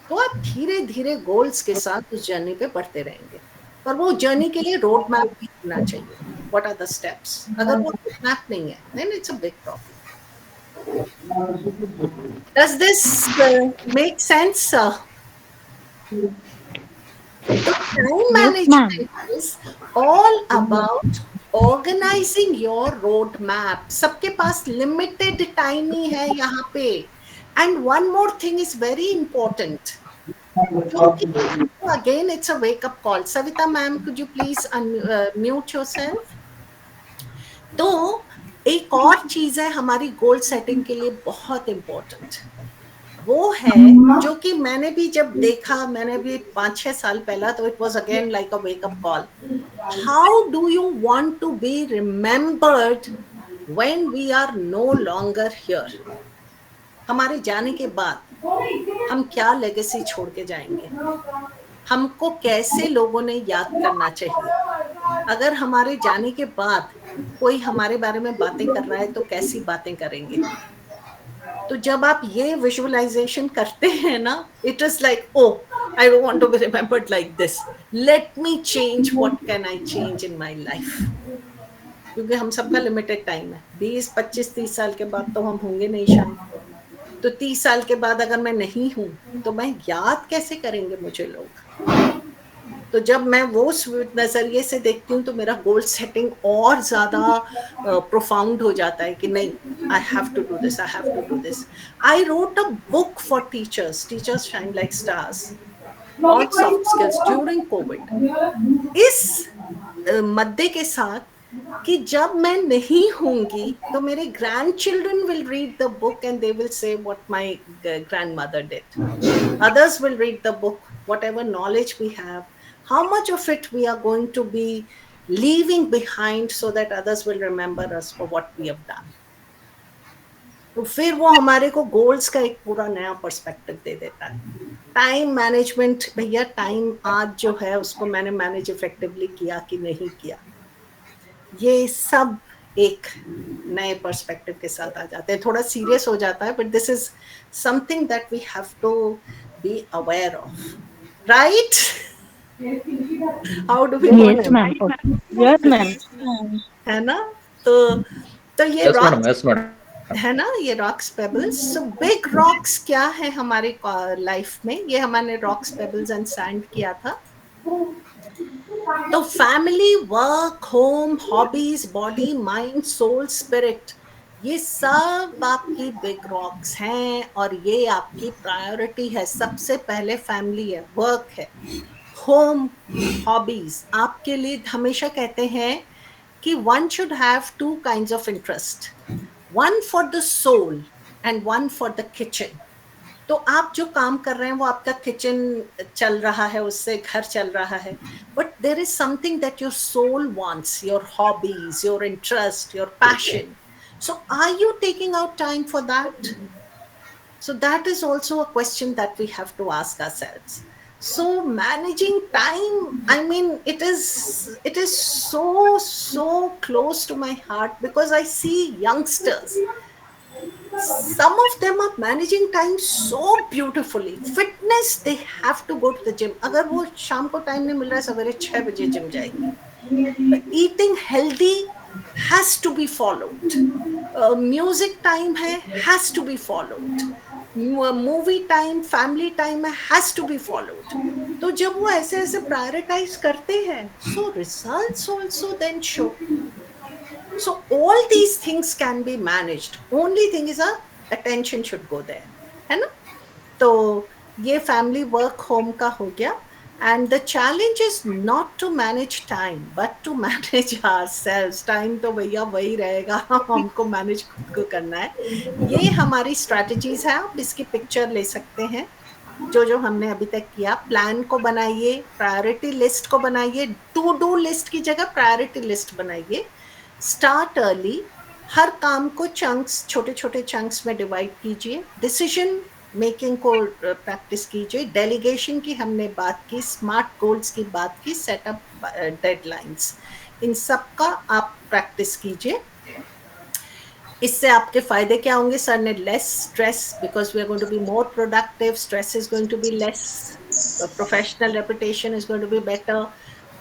तो आप धीरे धीरे गोल्स के साथ उस जर्नी पे बढ़ते रहेंगे. पर वो जर्नी के लिए रोड मैप भी होना चाहिए, व्हाट आर द स्टेप्स। अगर वो रोड मैप नहीं है then it's a big problem. Does this make sense? Time management is all about organizing your road map. सबके पास limited time ही है यहाँ पे। And one more thing is very important. Again, it's a wake-up call. Savita ma'am, could you please mute yourself? तो एक और चीज है हमारी गोल सेटिंग के लिए बहुत इम्पोर्टेंट, वो है जो कि मैंने भी जब देखा, मैंने भी 5-6 साल पहला, तो it was again like a wake up call. How do you want to be remembered when we are no longer here? हमारे जाने के बाद हम क्या लेगेसी छोड़ के जाएंगे? हमको कैसे लोगों ने याद करना चाहिए? अगर हमारे जाने के बाद कोई हमारे बारे में बातें कर रहा है तो कैसी बातें करेंगे? तो जब आप ये विजुअलाइजेशन करते हैं ना, it is like, oh I don't want to be remembered like this, let me change, what can I change in my life? क्योंकि हम सबका लिमिटेड टाइम है, 20, 25, 30 साल के बाद तो हम होंगे नहीं शायद। तो 30 साल के बाद अगर मैं नहीं हूं तो मैं याद कैसे करेंगे मुझे लोग? तो जब मैं वो नजरिए से देखती हूँ तो मेरा गोल सेटिंग और ज्यादा प्रोफाउंड हो जाता है कि नहीं, I have to do this, I have to do this. I wrote a book for teachers shine like stars on soft skills during COVID, इस मद्दे के साथ कि जब मैं नहीं होंगी तो मेरे grandchildren will read the book and they will say what my grandmother did, others will read the book, whatever knowledge we have, how much of it we are going to be leaving behind so that others will remember us for what we have done. तो फिर वो हमारे को goals का एक पूरा नया perspective दे देता है। टाइम मैनेजमेंट, भैया टाइम आज जो है उसको मैंने मैनेज इफेक्टिवली किया कि नहीं किया, ये सब एक नए पर्सपेक्टिव के साथ आ जाते हैं। थोड़ा सीरियस हो जाता है, but this is something that we have to be aware of, right? How do we? Yes ma'am, yes ma'am, है ना? तो ये yes, madam. है ना, ये rocks pebbles. So big rocks क्या है हमारी लाइफ में? ये हमने रॉक्स पेबल्स एंड सैंड किया था। तो family, work, home, hobbies, body, mind, soul, spirit, ये सब आपकी बिग रॉक्स हैं और ये आपकी प्रायोरिटी है। सबसे पहले फैमिली है, वर्क है, होम, हॉबीज। आपके लिए हमेशा कहते हैं कि one should have 2 kinds of interest, one for the soul and one for the kitchen. तो आप जो काम कर रहे हैं वो आपका किचन चल रहा है, उससे घर चल रहा है, but there is something that your soul wants, your hobbies, your interest, your passion. So are you taking out time for that? So that is also a question that we have to ask ourselves. So managing time, I mean, it is so close to my heart because I see youngsters. Some of them are managing time so beautifully. Fitness, they have to go to the gym. अगर वो शाम को time नहीं मिल रहा है, सवेरे 6 बजे gym जाएंगे. Eating healthy has to be followed. Music time है, has to be followed. Movie time, family time है, has to be followed. तो जब वो ऐसे ऐसे prioritize करते हैं, so results also then show. So all these things can be managed. Only thing is attention should go there, है ना? तो ये family, work, home का हो गया. And the challenge is not to manage time, but to manage ourselves. Time तो भैया वही रहेगा, हमको manage खुद को करना है. ये हमारी strategies है. आप इसकी picture ले सकते हैं. जो हमने अभी तक किया, प्लान को बनाइए, प्रायोरिटी लिस्ट को बनाइए, टू डू लिस्ट की जगह प्रायोरिटी लिस्ट बनाइए. स्टार्ट अर्ली, हर काम को चंक्स, छोटे छोटे चंक्स में डिवाइड कीजिए. डिसीजन मेकिंग को प्रैक्टिस कीजिए. डेलीगेशन की हमने बात की, स्मार्ट गोल्स की बात की, सेटअप डेडलाइंस, इन सब का आप प्रैक्टिस कीजिए. इससे आपके फायदे क्या होंगे? सर ने less stress, because we are going to be more productive. Stress is going to be less. Professional reputation is going to be better.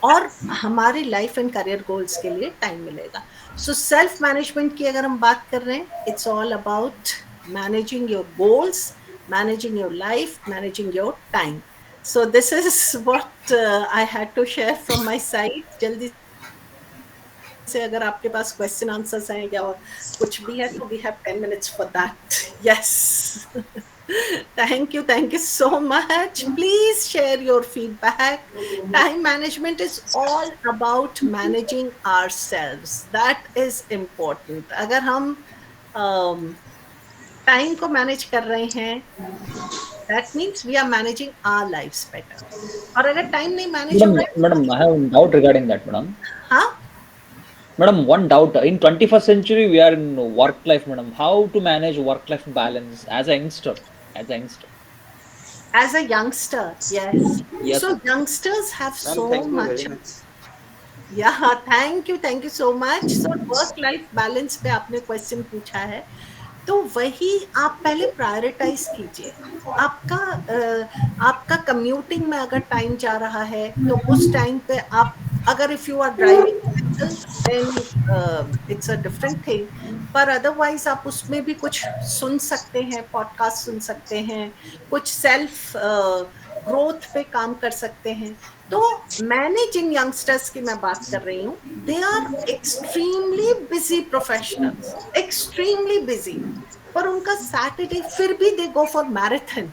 और हमारे लाइफ एंड करियर गोल्स के लिए टाइम मिलेगा. सो सेल्फ मैनेजमेंट की अगर हम बात कर रहे हैं, it's all about managing your goals, managing your life, managing your time. So this is what I had to share from my side. जल्दी से अगर आपके पास क्वेश्चन आंसर्स हैं या कुछ भी है तो we have 10 minutes for that. Yes. Thank you so much. Please share your feedback. Time management is all about managing ourselves. That is important. अगर हम टाइम को मैनेज कर रहे हैं, that means we are managing our lives better. और अगर time नहीं manage हो रहा है, madam, I have a doubt regarding that, madam. हाँ, Madam, one doubt. In 21st century, we are in work life, madam. How to manage work life balance as a youngster? As a youngster, yes. So youngsters have so much. Yeah, thank you so much. So work life balance पे आपने question पूछा है, तो वही आप पहले prioritise कीजिए. आपका कम्यूटिंग में अगर टाइम जा रहा है तो उस टाइम पे आप, अगर if you are driving then it's a different thing, पर अदरवाइज आप उसमें भी कुछ सुन सकते हैं, पॉडकास्ट सुन सकते हैं, कुछ सेल्फ ग्रोथ पे काम कर सकते हैं. तो मैंने जिन यंगस्टर्स की मैं बात कर रही हूँ, they are extremely busy professionals, extremely busy, पर उनका सैटरडे फिर भी they go for marathon.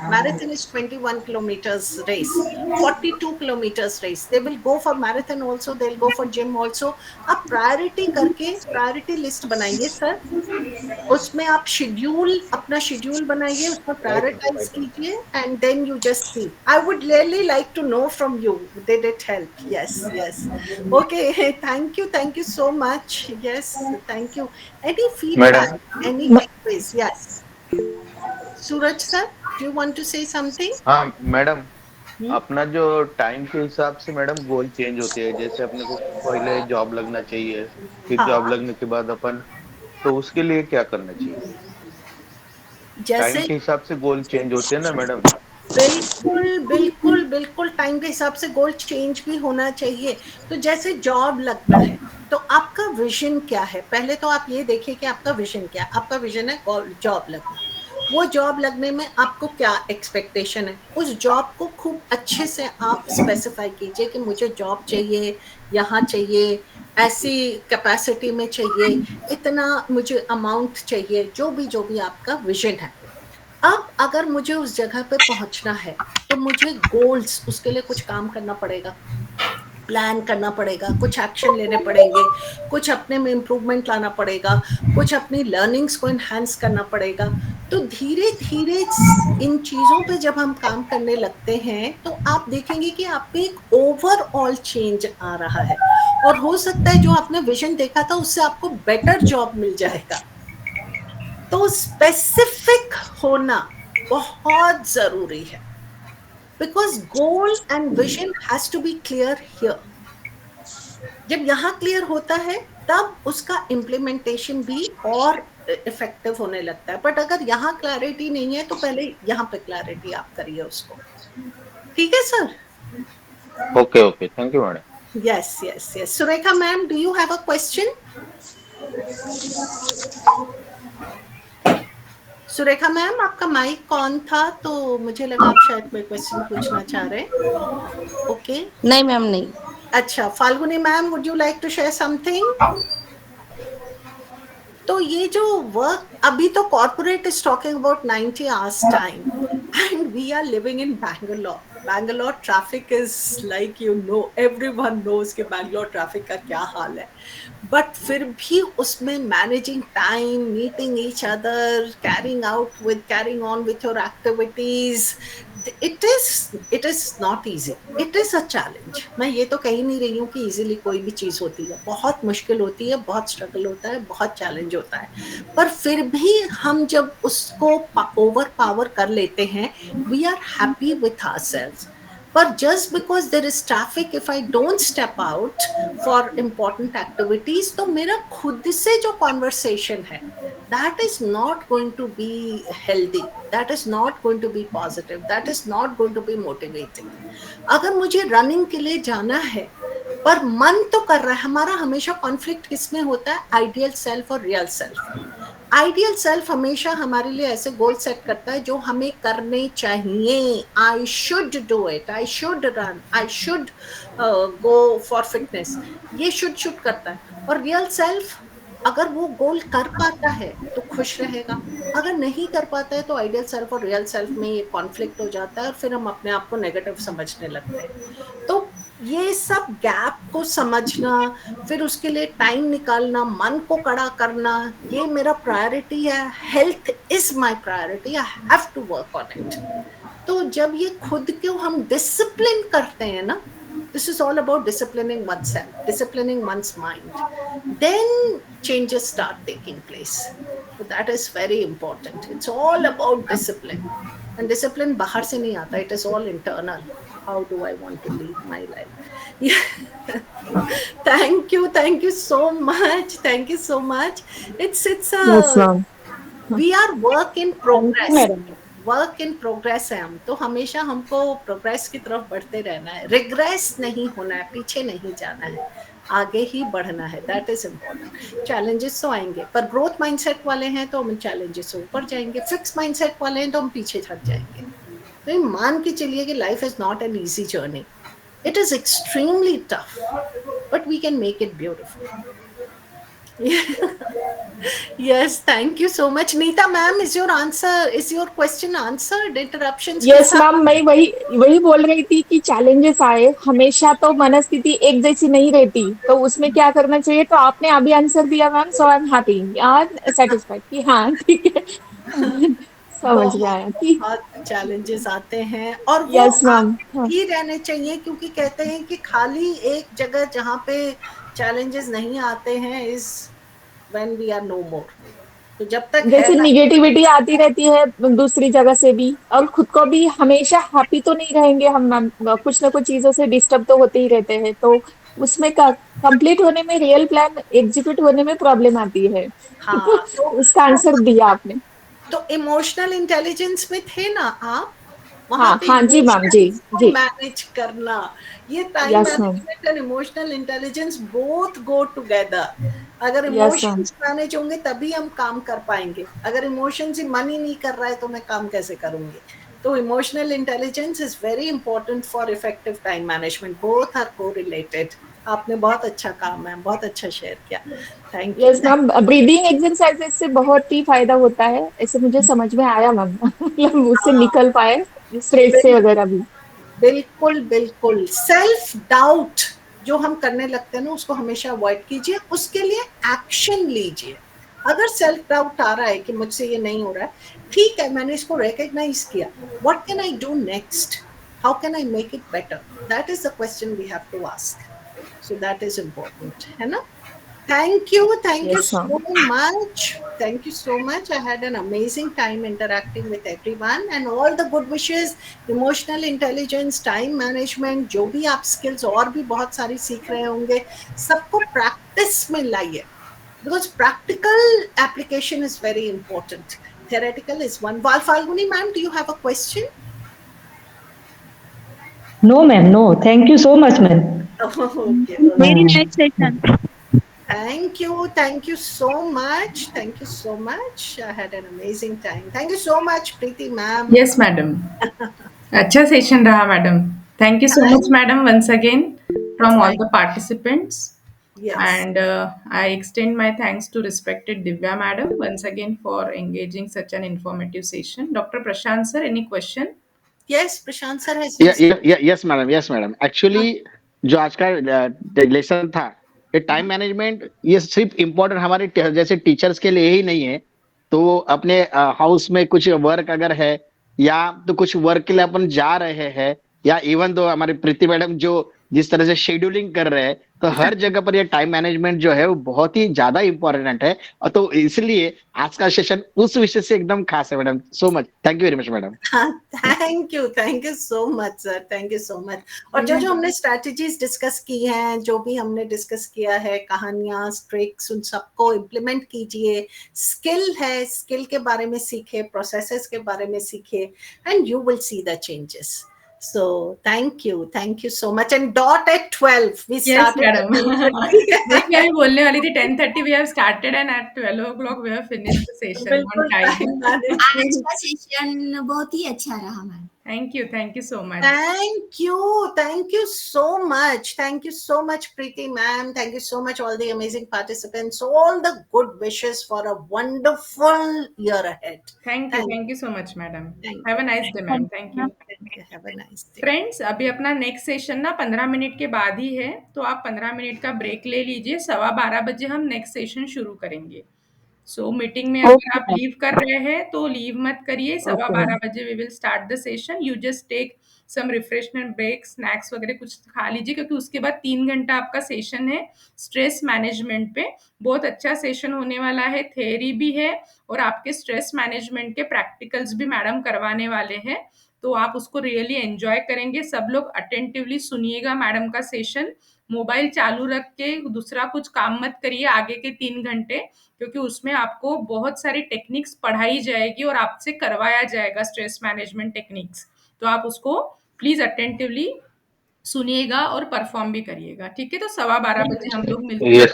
Marathon is 21 kilometers race, 42 kilometers race. They will go for marathon also, they'll go for gym also. आप प्रायोरिटी करके प्रायोरिटी लिस्ट बनाइए sir, उसमें आप schedule, अपना शेड्यूल बनाइए, उसमें प्रायोरिटाइज कीजिए, and then you just see. I would really like to know from you, did it help? Yes. Okay, thank you so much. Yes, thank you. Any feedback, any queries? Yes, Suraj sir, do you want to say something? हाँ madam, अपना जो time के हिसाब से madam गोल change होते हैं. जैसे अपने को पहले जॉब लगना चाहिए, फिर जॉब लगने के बाद अपन, तो उसके लिए क्या करना चाहिए? जैसे टाइम के हिसाब से गोल चेंज होते हैं ना मैडम. बिल्कुल टाइम के हिसाब से गोल चेंज भी होना चाहिए. तो जैसे जॉब लगना है, तो आपका विजन क्या है? पहले तो आप ये देखिए कि आपका विजन क्या है. आपका विजन है जॉब लगना. वो जॉब लगने में आपको क्या एक्सपेक्टेशन है, उस जॉब को खूब अच्छे से आप स्पेसिफाई कीजिए कि मुझे जॉब चाहिए, यहाँ चाहिए, ऐसी कैपेसिटी में चाहिए, इतना मुझे अमाउंट चाहिए, जो भी आपका विजन है. अब अगर मुझे उस जगह पे पहुंचना है तो मुझे गोल्स, उसके लिए कुछ काम करना पड़ेगा, प्लान करना पड़ेगा, कुछ एक्शन लेने पड़ेंगे, कुछ अपने में इम्प्रूवमेंट लाना पड़ेगा, कुछ अपनी लर्निंग्स को इन्हांस करना पड़ेगा. तो धीरे धीरे इन चीज़ों पे जब हम काम करने लगते हैं तो आप देखेंगे कि आप पे एक ओवरऑल चेंज आ रहा है, और हो सकता है जो आपने विजन देखा था उससे आपको बेटर जॉब मिल जाएगा. तो स्पेसिफिक होना बहुत जरूरी है, because goal and vision has to be clear here. जब यहाँ क्लियर होता है तब उसका इम्प्लीमेंटेशन भी और इफेक्टिव होने लगता है. बट अगर यहाँ क्लैरिटी नहीं है तो पहले यहाँ पे क्लैरिटी आप करिए उसको. ठीक है sir? Okay, thank you madam. Yes. Surekha ma'am, do you have a question? Surekha ma'am, आपका माइक ऑन था तो मुझे लगा आप शायद कोई क्वेश्चन पूछना चाह रहे हैं. ओके. नहीं मैम, नहीं. अच्छा, Falguni ma'am, would you like to share something? तो ये जो वर्क, अभी तो corporate is talking about 90 hours time, and we are living in Bangalore traffic is like, everyone knows कि बैंगलोर ट्रैफिक का क्या हाल है. बट फिर भी उसमें managing time, meeting each other, carrying on with your activities, it is not easy. It is a challenge. मैं ये तो कह ही नहीं रही हूँ कि इजीली कोई भी चीज होती है, बहुत मुश्किल होती है, बहुत स्ट्रगल होता है, बहुत चैलेंज होता है. पर फिर भी हम जब उसको ओवर पावर कर लेते हैं, we are happy with ourselves. But just because there is traffic, if I don't step out for important activities, तो मेरा खुद से जो conversation है, that is not going to be healthy, that is not going to be positive, that is not going to be motivating. अगर मुझे running के लिए जाना है पर मन तो कर रहा है, हमारा हमेशा कॉन्फ्लिक्ट किसमें होता है, आइडियल सेल्फ और रियल सेल्फ। आइडियल सेल्फ हमेशा हमारे लिए ऐसे गोल सेट करता है जो हमें करने चाहिए, I should do it, I should run, I should go for fitness, ये शुड करता है। और रियल सेल्फ अगर वो गोल कर पाता है तो खुश रहेगा, अगर नहीं कर पाता है तो आइडियल सेल्फ और रियल सेल्फ में ये कॉन्फ्लिक्ट हो जाता है और फिर हम अपने आप को नेगेटिव समझने लगते हैं। तो ये सब गैप को समझना, फिर उसके लिए टाइम निकालना, मन को कड़ा करना, ये मेरा प्रायोरिटी है, health is my priority, I have to work on it. तो जब ये खुद को हम डिसिप्लिन करते हैं ना, this is all about disciplining oneself, disciplining one's mind, then changes start taking place. So that is very important. It's all about discipline, and discipline bahar se nahi aata, it is all internal. How do I want to live my life? Yeah. Thank you so much, thank you so much. It's a Yes, ma'am. we are work in progress. Madam. Work in progress है हम, तो हमेशा हमको progress की तरफ बढ़ते रहना है, रिग्रेस नहीं होना है, पीछे नहीं जाना है, आगे ही बढ़ना है, दैट इज इम्पोर्टेंट। चैलेंजेस तो आएंगे, पर ग्रोथ माइंडसेट वाले हैं तो हम चैलेंजेस से ऊपर जाएंगे, फिक्स माइंडसेट वाले हैं तो हम पीछे हट जाएंगे। तो ये मान के चलिए कि life is not an easy journey, it is extremely tough, but we can make it beautiful. Yes, thank you so much. Neeta ma'am, is your question answered? Interruptions? Yes ma'am, मैं वही बोल रही थी कि चैलेंजेस आए, हमेशा तो मनस्थिति एक जैसी नहीं रहती, तो उसमें क्या करना चाहिए, तो आपने अभी आंसर दिया ma'am, so I am happy, satisfied कि हाँ ठीक है, समझ में आया कि बहुत चैलेंजेस आते हैं और वो Yes, ma'am. ही रहने चाहिए, क्योंकि कहते हैं कि खाली एक जगह जहाँ पे चैलेंजेस नहीं आते हैं is when we are no more. तो जब तक जैसे निगेटिविटी आती रहती है दूसरी जगह से भी, और खुद को भी हमेशा हैप्पी तो नहीं रहेंगे हम मैम, कुछ ना कुछ चीजों से डिस्टर्ब तो होते ही रहते हैं, तो उसमें कंप्लीट होने में, रियल प्लान एग्जीक्यूट होने में प्रॉब्लम आती है। हाँ, तो उसका आंसर दिया आपने। तो इमोशनल इंटेलिजेंस में थे ना आप, हाँ जी मैम, जी मैनेज करना, ये time Yes, ma'am. Management and emotional intelligence both go together. अगर Yes, इमोशंस मैनेज होंगे तभी हम काम कर पाएंगे, अगर इमोशंस ही मन ही नहीं कर रहा है तो मैं काम कैसे करूंगी। तो emotional intelligence is very important for effective time management, both are correlated. आपने बहुत अच्छा काम है, बहुत अच्छा शेयर किया, thank you. Yes ma'am, breathing exercises से बहुत ही फायदा होता है, ऐसे मुझे समझ में आया मैम, मतलब उससे निकल पाए स्ट्रेस से वगैरह भी। बिल्कुल बिल्कुल, सेल्फ डाउट जो हम करने लगते हैं ना उसको हमेशा अवॉइड कीजिए, उसके लिए एक्शन लीजिए। अगर सेल्फ डाउट आ रहा है कि मुझसे ये नहीं हो रहा है, ठीक है, मैंने इसको रिकॉग्नाइज किया, what can I do next, how can I make it better, that is the question we have to ask. So that is important, है ना। Thank you Yes, so ma'am. much. Thank you so much. I had an amazing time interacting with everyone, and all the good wishes, emotional intelligence, time management, जो भी आप skills और भी बहुत सारी सीख रहे होंगे, सबको practice में लाइए, because practical application is very important. Theoretical is one. Falguni ma'am, do you have a question? No, ma'am. No. Thank you so much, ma'am. Okay. Very nice session. Thank you so much. Thank you so much. I had an amazing time. Thank you so much, Preeti ma'am. Yes, madam. अच्छा session रहा madam. Thank you so much madam once again from all the participants. Yes. And I extend my thanks to respected Divya madam once again for engaging such an informative session. Dr. Prashant sir, any question? Yes, Prashant sir has. Yes madam, yes madam. Actually जो आज का lesson था, ये time management, ये सिर्फ important हमारे जैसे teachers के लिए ही नहीं है, तो अपने हाउस में कुछ वर्क अगर है, या तो कुछ वर्क के लिए अपन जा रहे हैं, या इवन दो हमारी प्रीति मैडम जो जिस तरह से शेड्यूलिंग कर रहे हैं, तो हर जगह पर ये टाइम मैनेजमेंट जो है वो बहुत ही ज्यादा इंपॉर्टेंट है। और तो इसलिए आज का सेशन उस विषय से एकदम खास है madam. So much, thank you very much madam. Thank you so much sir, thank you so much. और जो जो हमने स्ट्रैटेजीज डिस्कस की हैं, जो भी हमने डिस्कस किया है, कहानियां, ट्रिक्स, उन सबको इम्प्लीमेंट कीजिए। स्किल है, स्किल के बारे में सीखे, प्रोसेसेस के बारे में सीखे, and you will see the changes. So thank you so much. And dot at 12 we started. Yes, madam. देखिए अभी बोलने वाली थी 10:30 we have started and at 12 o'clock we have finished the session on time. आज का session बहुत ही अच्छा रहा ma'am. Thank you so much. Thank you so much. Thank you so much, Preeti ma'am. Thank you so much, all the amazing participants. All the good wishes for a wonderful year ahead. Thank you so much, madam. Have a nice day, ma'am. Thank you. Have a nice day. Friends, अभी अपना next session ना 15 minute के बाद ही है, तो आप 15 minute का break ले लीजिए। 12:15 बजे हम नेक्स्ट सेशन शुरू करेंगे। सो मीटिंग में अगर आप लीव कर रहे हैं तो लीव मत करिए। 12:15 बजे we will start the session. You just take some refreshment break, snacks वगैरह कुछ खा लीजिए, क्योंकि उसके बाद 3 घंटा आपका सेशन है स्ट्रेस मैनेजमेंट पे। बहुत अच्छा सेशन होने वाला है, थ्योरी भी है और आपके स्ट्रेस मैनेजमेंट के प्रैक्टिकल्स भी मैडम करवाने वाले हैं, तो आप उसको रियली एंजॉय करेंगे। सब लोग अटेंटिवली सुनिएगा मैडम का सेशन। मोबाइल चालू रख के दूसरा कुछ काम मत करिए आगे के 3 घंटे, क्योंकि उसमें आपको बहुत सारी टेक्निक्स पढ़ाई जाएगी और आपसे करवाया जाएगा स्ट्रेस मैनेजमेंट टेक्निक्स। तो आप उसको प्लीज अटेंटिवली सुनिएगा और परफॉर्म भी करिएगा, ठीक है? तो 12:15 बजे हम लोग मिलते हैं।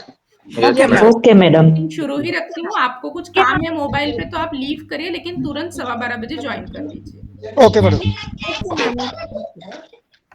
ओके मैडम, शुरू ही रखती हूँ। आपको कुछ काम है मोबाइल पे तो आप लीव करिए, लेकिन तुरंत 12:15 बजे ज्वाइन कर लीजिए। Okay madam.